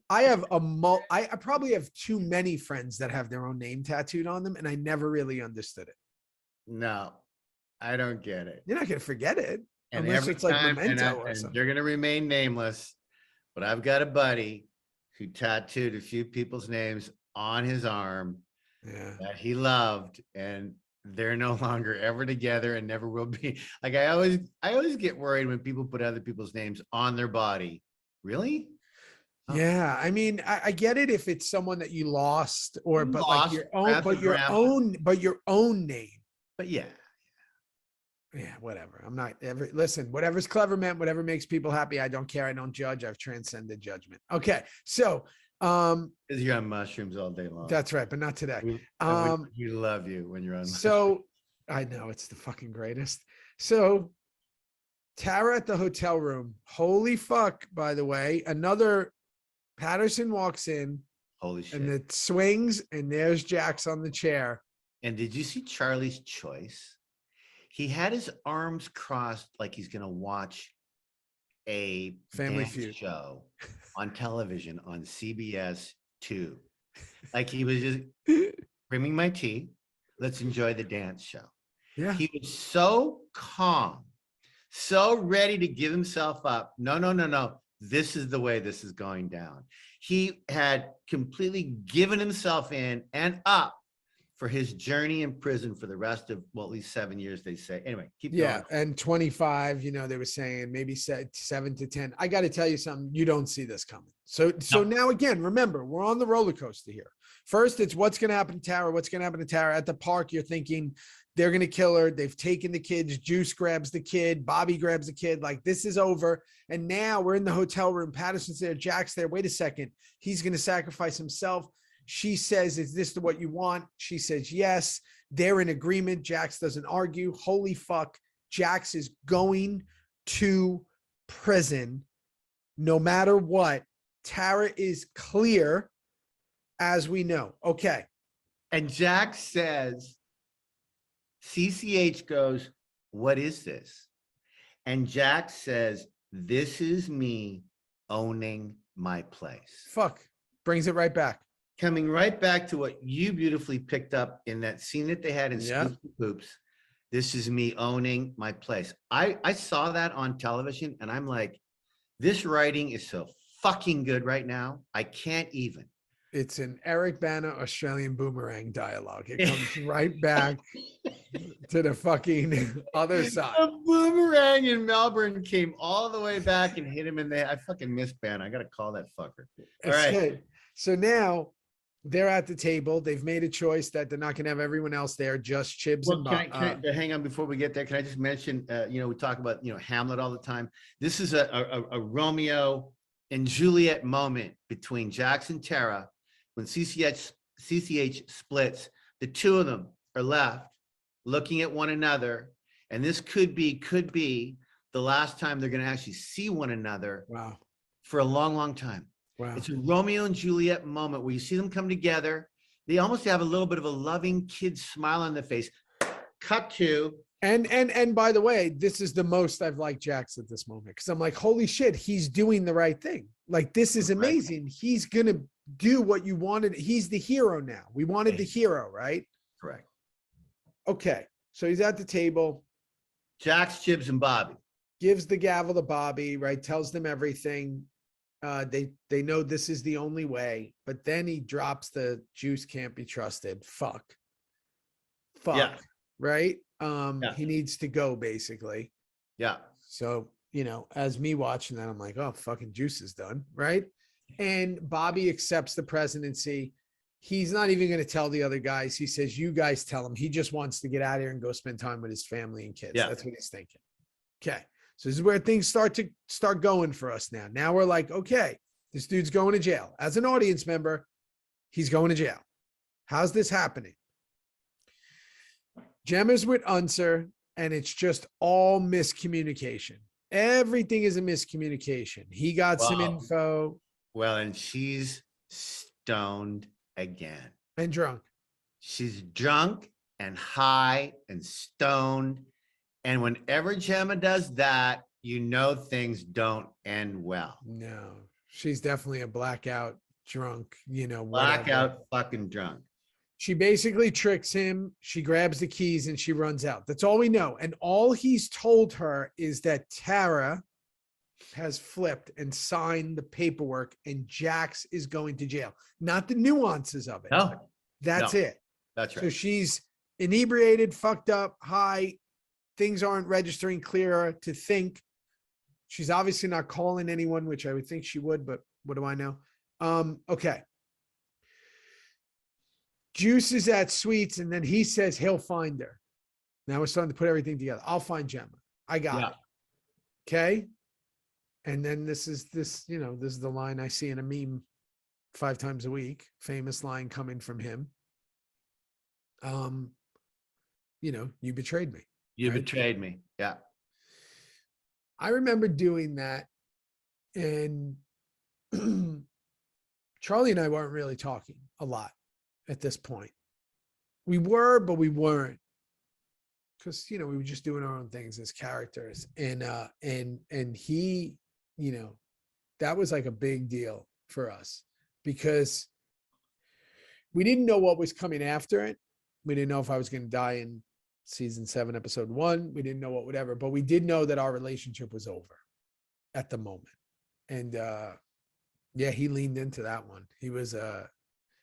probably have too many friends that have their own name tattooed on them, and I never really understood it. No, I don't get it. You're not going to forget it. And unless every it's like time, Memento or something. You're going to remain nameless, but I've got a buddy who tattooed a few people's names on his arm that he loved, and they're no longer ever together and never will be. Like I always get worried when people put other people's names on their body. Really? Yeah, I mean, I get it if it's someone that you lost, like your own name. But yeah, whatever. I'm not listen, whatever's clever meant, whatever makes people happy. I don't care. I don't judge. I've transcended judgment. Okay. So, because you're on mushrooms all day long. That's right, but not today. We love you when you're on mushrooms. So I know it's the fucking greatest. So Tara at the hotel room. Holy fuck, by the way. Another Patterson walks in. Holy shit. And it swings, and there's Jax on the chair. And did you see Charlie's choice? He had his arms crossed like he's going to watch a Family Feud show on television on CBS 2. Like he was just bringing my tea. Let's enjoy the dance show. Yeah. He was so calm, so ready to give himself up. No. This is the way this is going down. He had completely given himself in and up for his journey in prison for the rest of, well, at least 7 years, they say. Anyway, keep going. Yeah, and 25, they were saying maybe 7 to 10. I got to tell you something. You don't see this coming. So now, again, remember, we're on the roller coaster here. First, it's what's going to happen to Tara. What's going to happen to Tara? At the park, you're thinking they're going to kill her. They've taken the kids. Juice grabs the kid. Bobby grabs the kid. Like, this is over. And now we're in the hotel room. Patterson's there. Jack's there. Wait a second. He's going to sacrifice himself. She says, is this what you want? She says, yes. They're in agreement. Jax doesn't argue. Holy fuck. Jax is going to prison no matter what. Tara is clear, as we know. Okay. And Jax says, CCH goes, what is this? And Jax says, this is me owning my place. Fuck. Brings it right back. Coming right back to what you beautifully picked up in that scene that they had in Scoops and Poops. This is me owning my place. I saw that on television and I'm like, this writing is so fucking good right now. I can't even. It's an Eric Bana Australian boomerang dialogue. It comes right back to the fucking other side. A boomerang in Melbourne came all the way back and hit him in the head. I fucking miss Bana. I got to call that fucker. All right. Good. So now they're at the table. They've made a choice that they're not going to have everyone else there, just Chibs and Bob. Hang on before we get there. Can I just mention, we talk about, Hamlet all the time. This is a Romeo and Juliet moment between Jax and Tara. When CCH splits, the two of them are left looking at one another. And this could be the last time they're going to actually see one another. Wow. For a long, long time. Wow. It's a Romeo and Juliet moment where you see them come together. They almost have a little bit of a loving kid smile on their face. Cut to. And by the way, this is the most I've liked Jax at this moment. Cause I'm like, holy shit, he's doing the right thing. Like, this is amazing. Right. He's going to do what you wanted. He's the hero now. We wanted the hero, right? Correct. Okay. So he's at the table. Jax, Chibs, and Bobby. Gives the gavel to Bobby, right? Tells them everything. They know this is the only way, but then he drops the Juice can't be trusted. Fuck. Yeah. Right? Yeah. He needs to go, basically. Yeah. So, as me watching that, I'm like, oh, fucking Juice is done, right? And Bobby accepts the presidency. He's not even going to tell the other guys. He says, you guys tell him. He just wants to get out of here and go spend time with his family and kids. Yeah. That's what he's thinking. Okay. So this is where things start going for us now. Now we're like, okay, this dude's going to jail. As an audience member, he's going to jail. How's this happening? Gemma's with Unser, and it's just all miscommunication. Everything is a miscommunication. He got some info. Well, and she's stoned again. And drunk. She's drunk and high and stoned. And whenever Gemma does that, things don't end well. No, she's definitely a blackout drunk, Blackout fucking drunk. She basically tricks him. She grabs the keys and she runs out. That's all we know. And all he's told her is that Tara has flipped and signed the paperwork and Jax is going to jail. Not the nuances of it. No. That's it. That's right. So she's inebriated, fucked up, high. Things aren't registering clearer to think. She's obviously not calling anyone, which I would think she would, but what do I know? Okay. Juice is at Sweets, and then he says he'll find her. Now we're starting to put everything together. I'll find Gemma. I got it. Okay. And then this is the line I see in a meme 5 times a week. Famous line coming from him. You betrayed me. You betrayed me. Yeah. I remember doing that, and Charlie and I weren't really talking a lot at this point. We were, but we weren't, because we were just doing our own things as characters. And he, that was like a big deal for us because we didn't know what was coming after it. We didn't know if I was going to die in season 7, episode 1. We didn't know whatever, but we did know that our relationship was over at the moment. And he leaned into that one. He was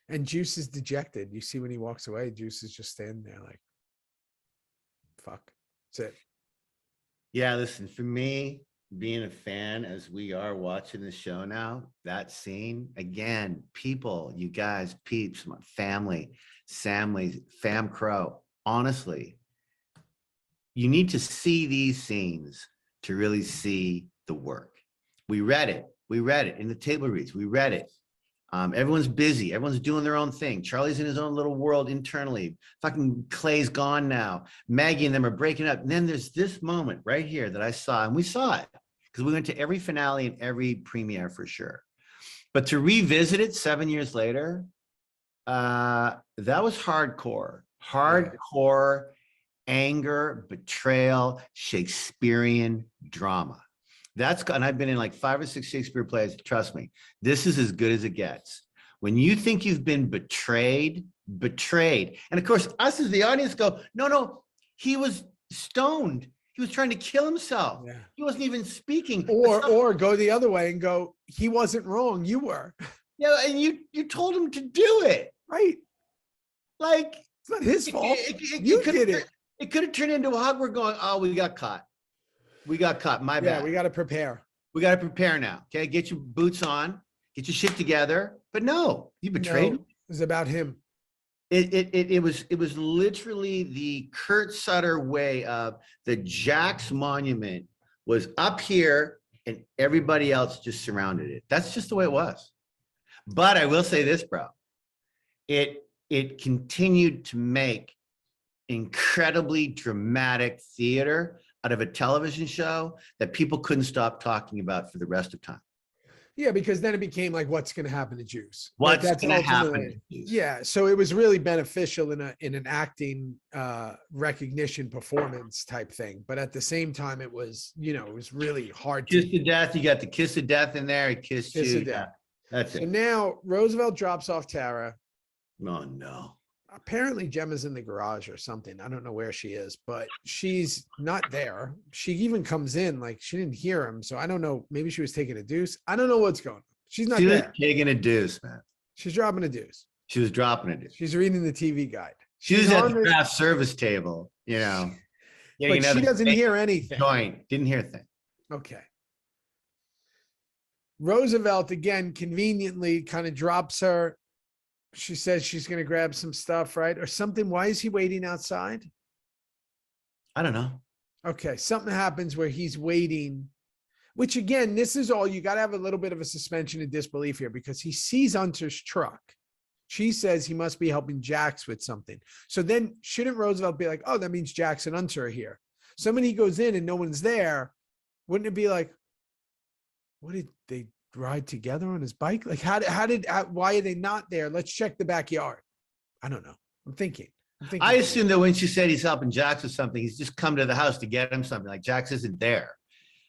and Juice is dejected. You see when he walks away, Juice is just standing there like, fuck. That's it. Yeah, listen, for me, being a fan as we are watching the show now, that scene, again, people, you guys, peeps, my family, fam crow, honestly, you need to see these scenes to really see the work. We read it in the table reads. We read it. Everyone's busy. Everyone's doing their own thing. Charlie's in his own little world internally. Fucking Clay's gone now. Maggie and them are breaking up. And then there's this moment right here that I saw, and we saw it because we went to every finale and every premiere for sure. But to revisit it 7 years later, that was hardcore. Hardcore anger, betrayal, Shakespearean drama. And I've been in like 5 or 6 Shakespeare plays. Trust me, this is as good as it gets. When you think you've been betrayed. And of course, us as the audience go, no, he was stoned. He was trying to kill himself. Yeah. He wasn't even speaking. Or go the other way and go, he wasn't wrong. You were. Yeah, and you told him to do it. Right. Like, it's not his fault. You did it. It could have turned into a hug. We're going, oh, we got caught. My bad. Yeah, we got to prepare. We got to prepare now. Okay, get your boots on, get your shit together. But no, you betrayed him. It was about him. It was literally the Kurt Sutter way of the Jax monument was up here and everybody else just surrounded it. That's just the way it was. But I will say this, bro. It continued to make incredibly dramatic theater out of a television show that people couldn't stop talking about for the rest of time. Yeah, because then it became like, what's going to happen to Juice? What's going to happen to Juice? Yeah, so it was really beneficial in an acting recognition performance type thing. But at the same time, it was, it was really hard to... Kiss of death, you got the kiss of death in there. He kissed you. Yeah, that's it. So now Roosevelt drops off Tara. Oh, no. Apparently Gemma's in the garage or something. I don't know where she is, but she's not there. She even comes in like she didn't hear him. So I don't know. Maybe she was taking a deuce. I don't know what's going on. She's not She was there. taking a deuce, man. She's dropping a deuce. She was dropping a deuce. She's reading the TV guide. She was She's at on the this- craft service table, you know. but she doesn't hear anything. Joint. Didn't hear a thing. Okay. Roosevelt, again, conveniently kind of drops her. She says she's going to grab some stuff, right? Or something. Why is he waiting outside? I don't know. Okay. Something happens where he's waiting, which again, this is all, you got to have a little bit of a suspension of disbelief here because he sees Hunter's truck. She says he must be helping Jax with something. So then shouldn't Roosevelt be like, oh, that means Jax and Hunter are here. So when he goes in and no one's there, wouldn't it be like, what did they ride together on his bike? Like why are they not there? Let's check the backyard. I don't know. I'm thinking. I assume that when she said he's helping Jax with something, he's just come to the house to get him something. Like Jax isn't there.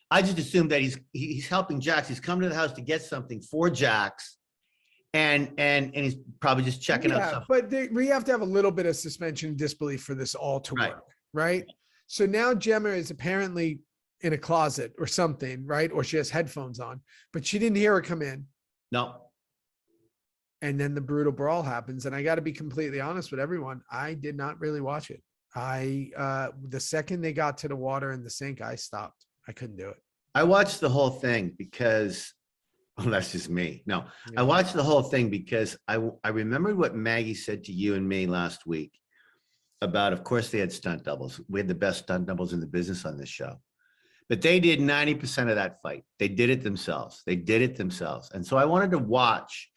I just assumed that he's helping Jax. He's come to the house to get something for Jax. And he's probably just checking out something. But we have to have a little bit of suspension of disbelief for this all to work, right? So now Gemma is apparently in a closet or something, right? Or she has headphones on, but she didn't hear her come in. No. And then the brutal brawl happens. And I got to be completely honest with everyone. I did not really watch it. The second they got to the water in the sink, I stopped. I couldn't do it. I watched the whole thing because, well, that's just me. No, Yeah. I watched the whole thing because I remembered what Maggie said to you and me last week about, of course, they had stunt doubles. We had the best stunt doubles in the business on this show. But they did 90% of that fight. They did it themselves. And so I wanted to watch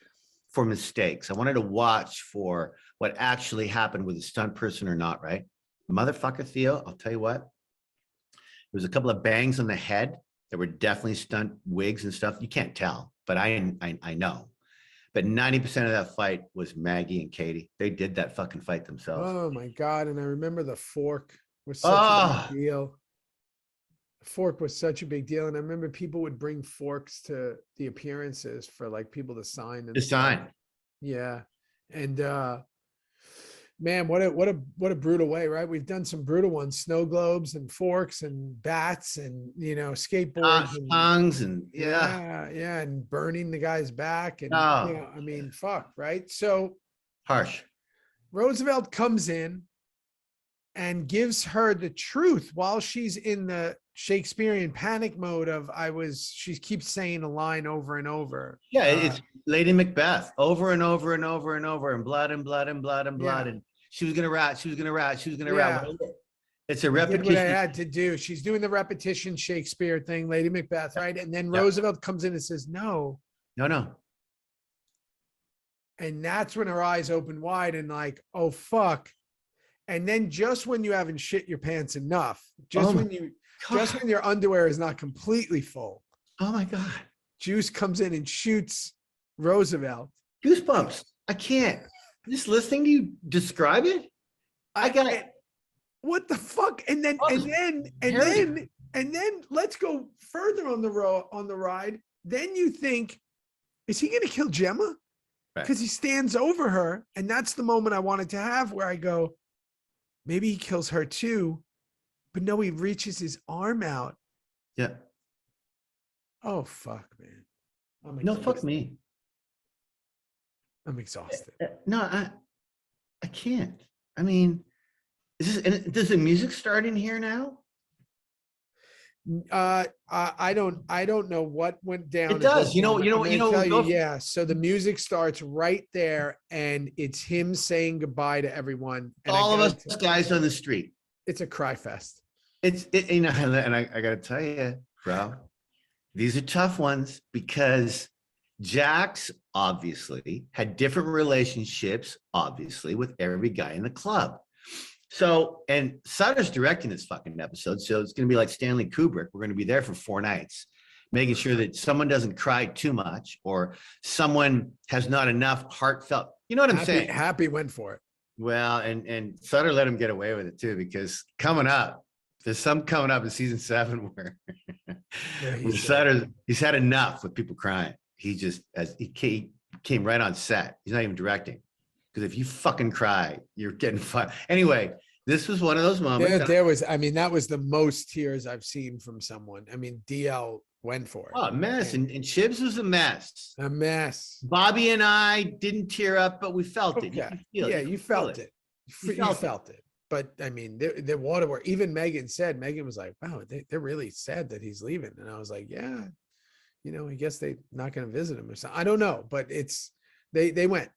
for mistakes. I wanted to watch for what actually happened with a stunt person or not, right? Motherfucker Theo, I'll tell you what. There was a couple of bangs on the head that were definitely stunt wigs and stuff. You can't tell, but I know. But 90% of that fight was Maggie and Katie. They did that fucking fight themselves. Oh my God. And I remember the fork was such a big deal. The fork was such a big deal. And I remember people would bring forks to the appearances for like people to sign. To sign. Yeah. And man, what a brutal way, right? We've done some brutal ones, snow globes and forks and bats and, skateboards and tongues and yeah, and burning the guy's back and I mean, fuck, right? So harsh. Roosevelt comes in and gives her the truth while she's in the Shakespearean panic mode of she keeps saying a line over and over. Yeah, it's Lady Macbeth over and over and over and over and blood and blood and blood and blood. And she was gonna rat. It's a repetition. What I had to do. She's doing the repetition Shakespeare thing, Lady Macbeth, right? And then Roosevelt comes in and says, no. And that's when her eyes open wide and like, oh fuck. And then just when you haven't shit your pants enough, when your underwear is not completely full. Oh my God. Juice comes in and shoots Roosevelt. Goosebumps. I can't. Just listening to you describe it. I got it. What the fuck? And then let's go further on the ride. Then you think, is he gonna kill Gemma? Because he stands over her. And that's the moment I wanted to have where I go, maybe he kills her too. But no, he reaches his arm out. Yeah. Oh, fuck, man. No, fuck me. I'm exhausted. No, I can't. I mean, does the music start in here now? I don't know what went down. It does. Yeah. So the music starts right there, and it's him saying goodbye to everyone. And all of us guys on the street. It's a cry fest. And I got to tell you, bro, these are tough ones because Jax obviously had different relationships, obviously, with every guy in the club. So, and Sutter's directing this fucking episode. So it's going to be like Stanley Kubrick. We're going to be there for 4 nights, making sure that someone doesn't cry too much or someone has not enough heartfelt. You know what I'm saying? Happy went for it. Well, and Sutter let him get away with it too, because there's some coming up in season 7 where he's had enough with people crying. He came right on set. He's not even directing. Because if you fucking cry, you're getting fired. Anyway, this was one of those moments. That was the most tears I've seen from someone. I mean, DL went for it. Oh, a mess. And Chibs was a mess. A mess. Bobby and I didn't tear up, but we felt it. Okay. You felt it. You felt it. But I mean, the water were, even Megan was like, wow, they're really sad that he's leaving. And I was like, yeah, you know, I guess they're not going to visit him or something. I don't know, but they went.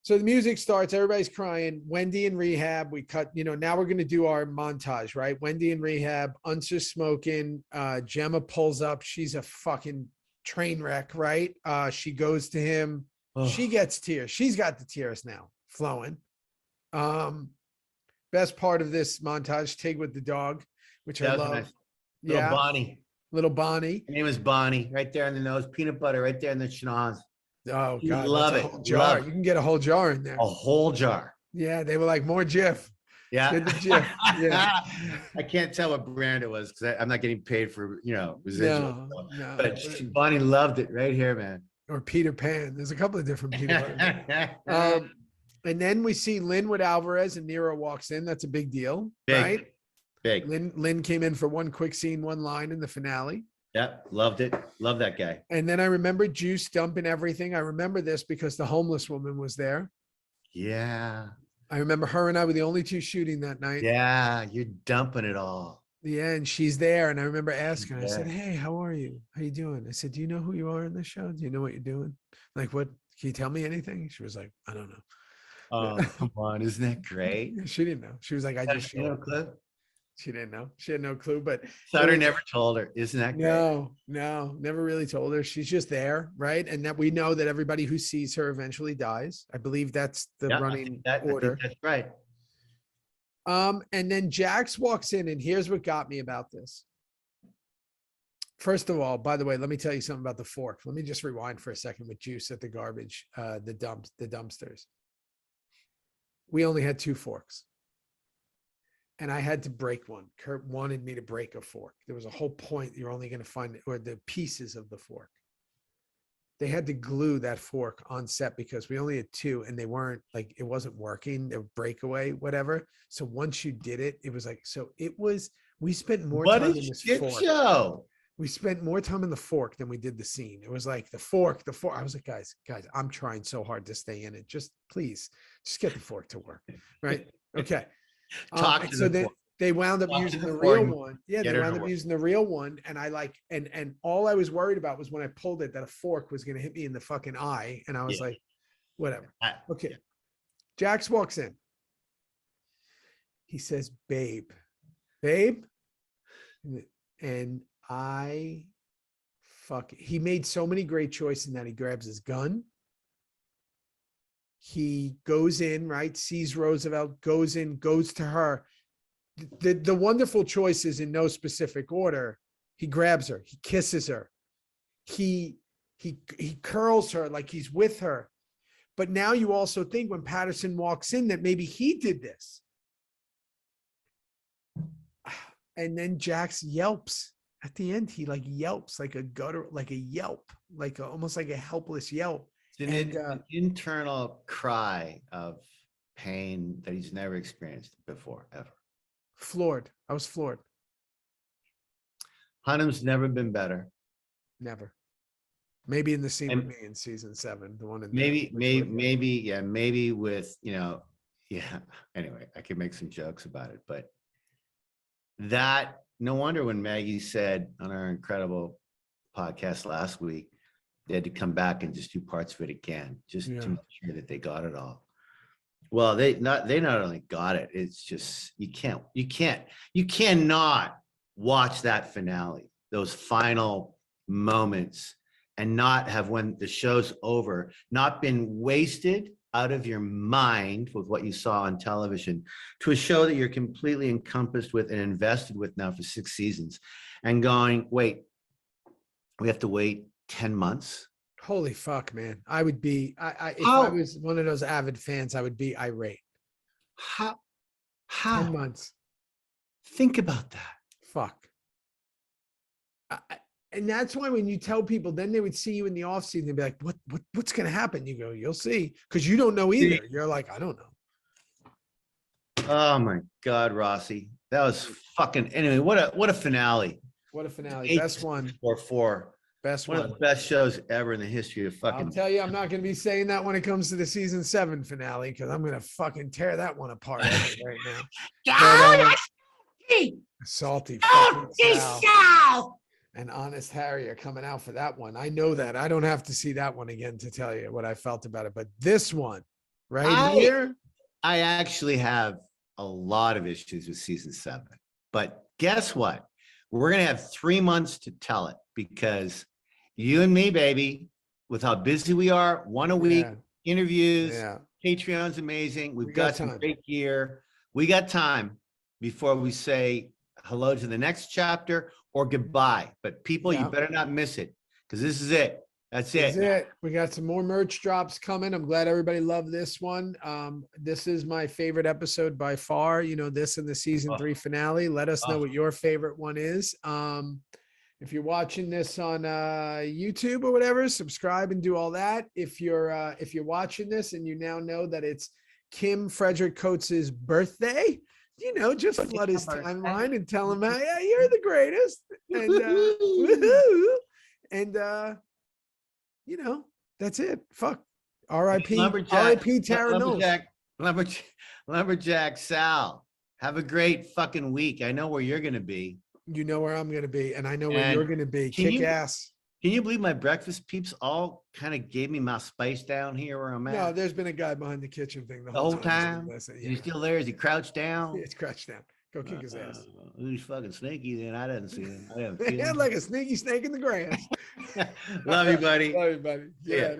So the music starts, everybody's crying. Wendy in rehab. We cut, you know, now we're going to do our montage, right? Wendy in rehab, Unser's smoking. Gemma pulls up. She's a fucking train wreck, right? She goes to him. Oh. She gets tears. She's got the tears now flowing. Best part of this montage, Tig with the dog, which I love. Nice. Yeah. Little Bonnie. Her name is Bonnie, right there on the nose. Peanut butter right there in the schnoz. Oh God, love it. A whole jar. You can get a whole jar in there. A whole jar. Yeah, they were like, more Jif. Yeah. The Jif. Yeah. I can't tell what brand it was because I'm not getting paid for, you know, residual. No. But Bonnie loved it right here, man. Or Peter Pan. There's a couple of different Peter Pan. And then we see Lynn with Alvarez and Nero walks in. That's a big deal, right? Big. Lynn came in for one quick scene, one line in the finale. Yep, loved it. Love that guy. And then I remember Juice dumping everything. I remember this because the homeless woman was there. Yeah. I remember her and I were the only two shooting that night. Yeah, you're dumping it all. Yeah, and she's there. And I remember asking her, I said, hey, how are you? How you doing? I said, do you know who you are in the show? Do you know what you're doing? Like, what? Can you tell me anything? She was like, I don't know. Oh, come on. Isn't that great? She didn't know. She was like, I just showed up. Clue? She didn't know. She had no clue, but Sutter never told her. Isn't that great? No, never really told her. She's just there, right? And that we know that everybody who sees her eventually dies. I believe that's the running order. That's right. And then Jax walks in, and here's what got me about this. First of all, by the way, let me tell you something about the fork. Let me just rewind for a second with Juice at the garbage, the dumpsters. We only had 2 forks. And I had to break one. Kurt wanted me to break a fork. There was a whole point. You're only going to find or the pieces of the fork. They had to glue that fork on set because we only had 2 and they weren't like, it wasn't working. They were breakaway, whatever. So once you did it, it was like, so it was, we spent more time in this fork. Show. We spent more time in the fork than we did the scene. It was like the fork. I was like, guys, I'm trying so hard to stay in it. Just please, just get the fork to work. Right. Okay. So then they wound up using the real one. Yeah, they wound up using the real one. And I like, and all I was worried about was when I pulled it, that a fork was going to hit me in the fucking eye. And I was like, whatever. Okay. Jax walks in. He says, babe. And he made so many great choices in that. He grabs his gun. He goes in, right? Sees Roosevelt, goes in, goes to her. The wonderful choices in no specific order. He grabs her. He kisses her. He curls her like he's with her. But now you also think when Patterson walks in that maybe he did this. And then Jax yelps. At the end, he like yelps like a gutter, like a yelp, almost like a helpless yelp. It's an internal cry of pain that he's never experienced before, ever. Floored. I was floored. Hunnam's never been better. Never. Maybe in the scene with me in season 7, the one in maybe with, anyway, I could make some jokes about it, but that, no wonder when Maggie said on our incredible podcast last week, they had to come back and just do parts of it again, just to make sure that they got it all. Well, they not only got it, it's just, you cannot watch that finale, those final moments, and not have, when the show's over, not been wasted out of your mind with what you saw on television to a show that you're completely encompassed with and invested with now for 6 seasons, and going, wait, we have to wait 10 months. Holy fuck, man. I would be, if I was one of those avid fans, I would be irate. How? 10 months. Think about that. Fuck. And that's why when you tell people, then they would see you in the off season, they'd be like, what's going to happen? You go, you'll see. Cause you don't know either. You're like, I don't know. Oh my God, Rossi. That was fucking, anyway, what a finale. What a finale. Eight Best one. Or four. Best One one. of the best shows ever in the history of I'll fucking. tell you, I'm not going to be saying that when it comes to the season 7 finale, because I'm going to fucking tear that one apart right now. Salty fucking Sal and Honest Harry are coming out for that one. I know that. I don't have to see that one again to tell you what I felt about it. But this one here. I actually have a lot of issues with season 7. But guess what? We're going to have 3 months to tell it because you and me, baby, with how busy we are, one a week, interviews, Patreon's amazing. We've got some great gear. We got time before we say hello to the next chapter or goodbye. But people, you better not miss it because this is it. That's it. We got some more merch drops coming. I'm glad everybody loved this one. This is my favorite episode by far. You know, this and the season 3 finale. Let us know what your favorite one is. If you're watching this on YouTube or whatever, subscribe and do all that. If you're watching this and you now know that it's Kim Frederick Coates's birthday, you know, just flood his timeline and tell him, yeah, you're the greatest. And woohoo. And you know, that's it. Fuck. R.I.P. R.I.P. Tara Knowles. Lumberjack Sal. Have a great fucking week. I know where you're gonna be. You know where I'm going to be, and I know where you're going to be. Kick ass. Can you believe my breakfast peeps all kind of gave me my space down here where I'm at? No, there's been a guy behind the kitchen thing the whole time. Is he still there? Is he crouched down? It's crouched down. Go kick his ass. Who's fucking sneaky then? I didn't see him. I didn't He had like a sneaky snake in the grass. Love you, buddy. Love you, buddy. Yeah.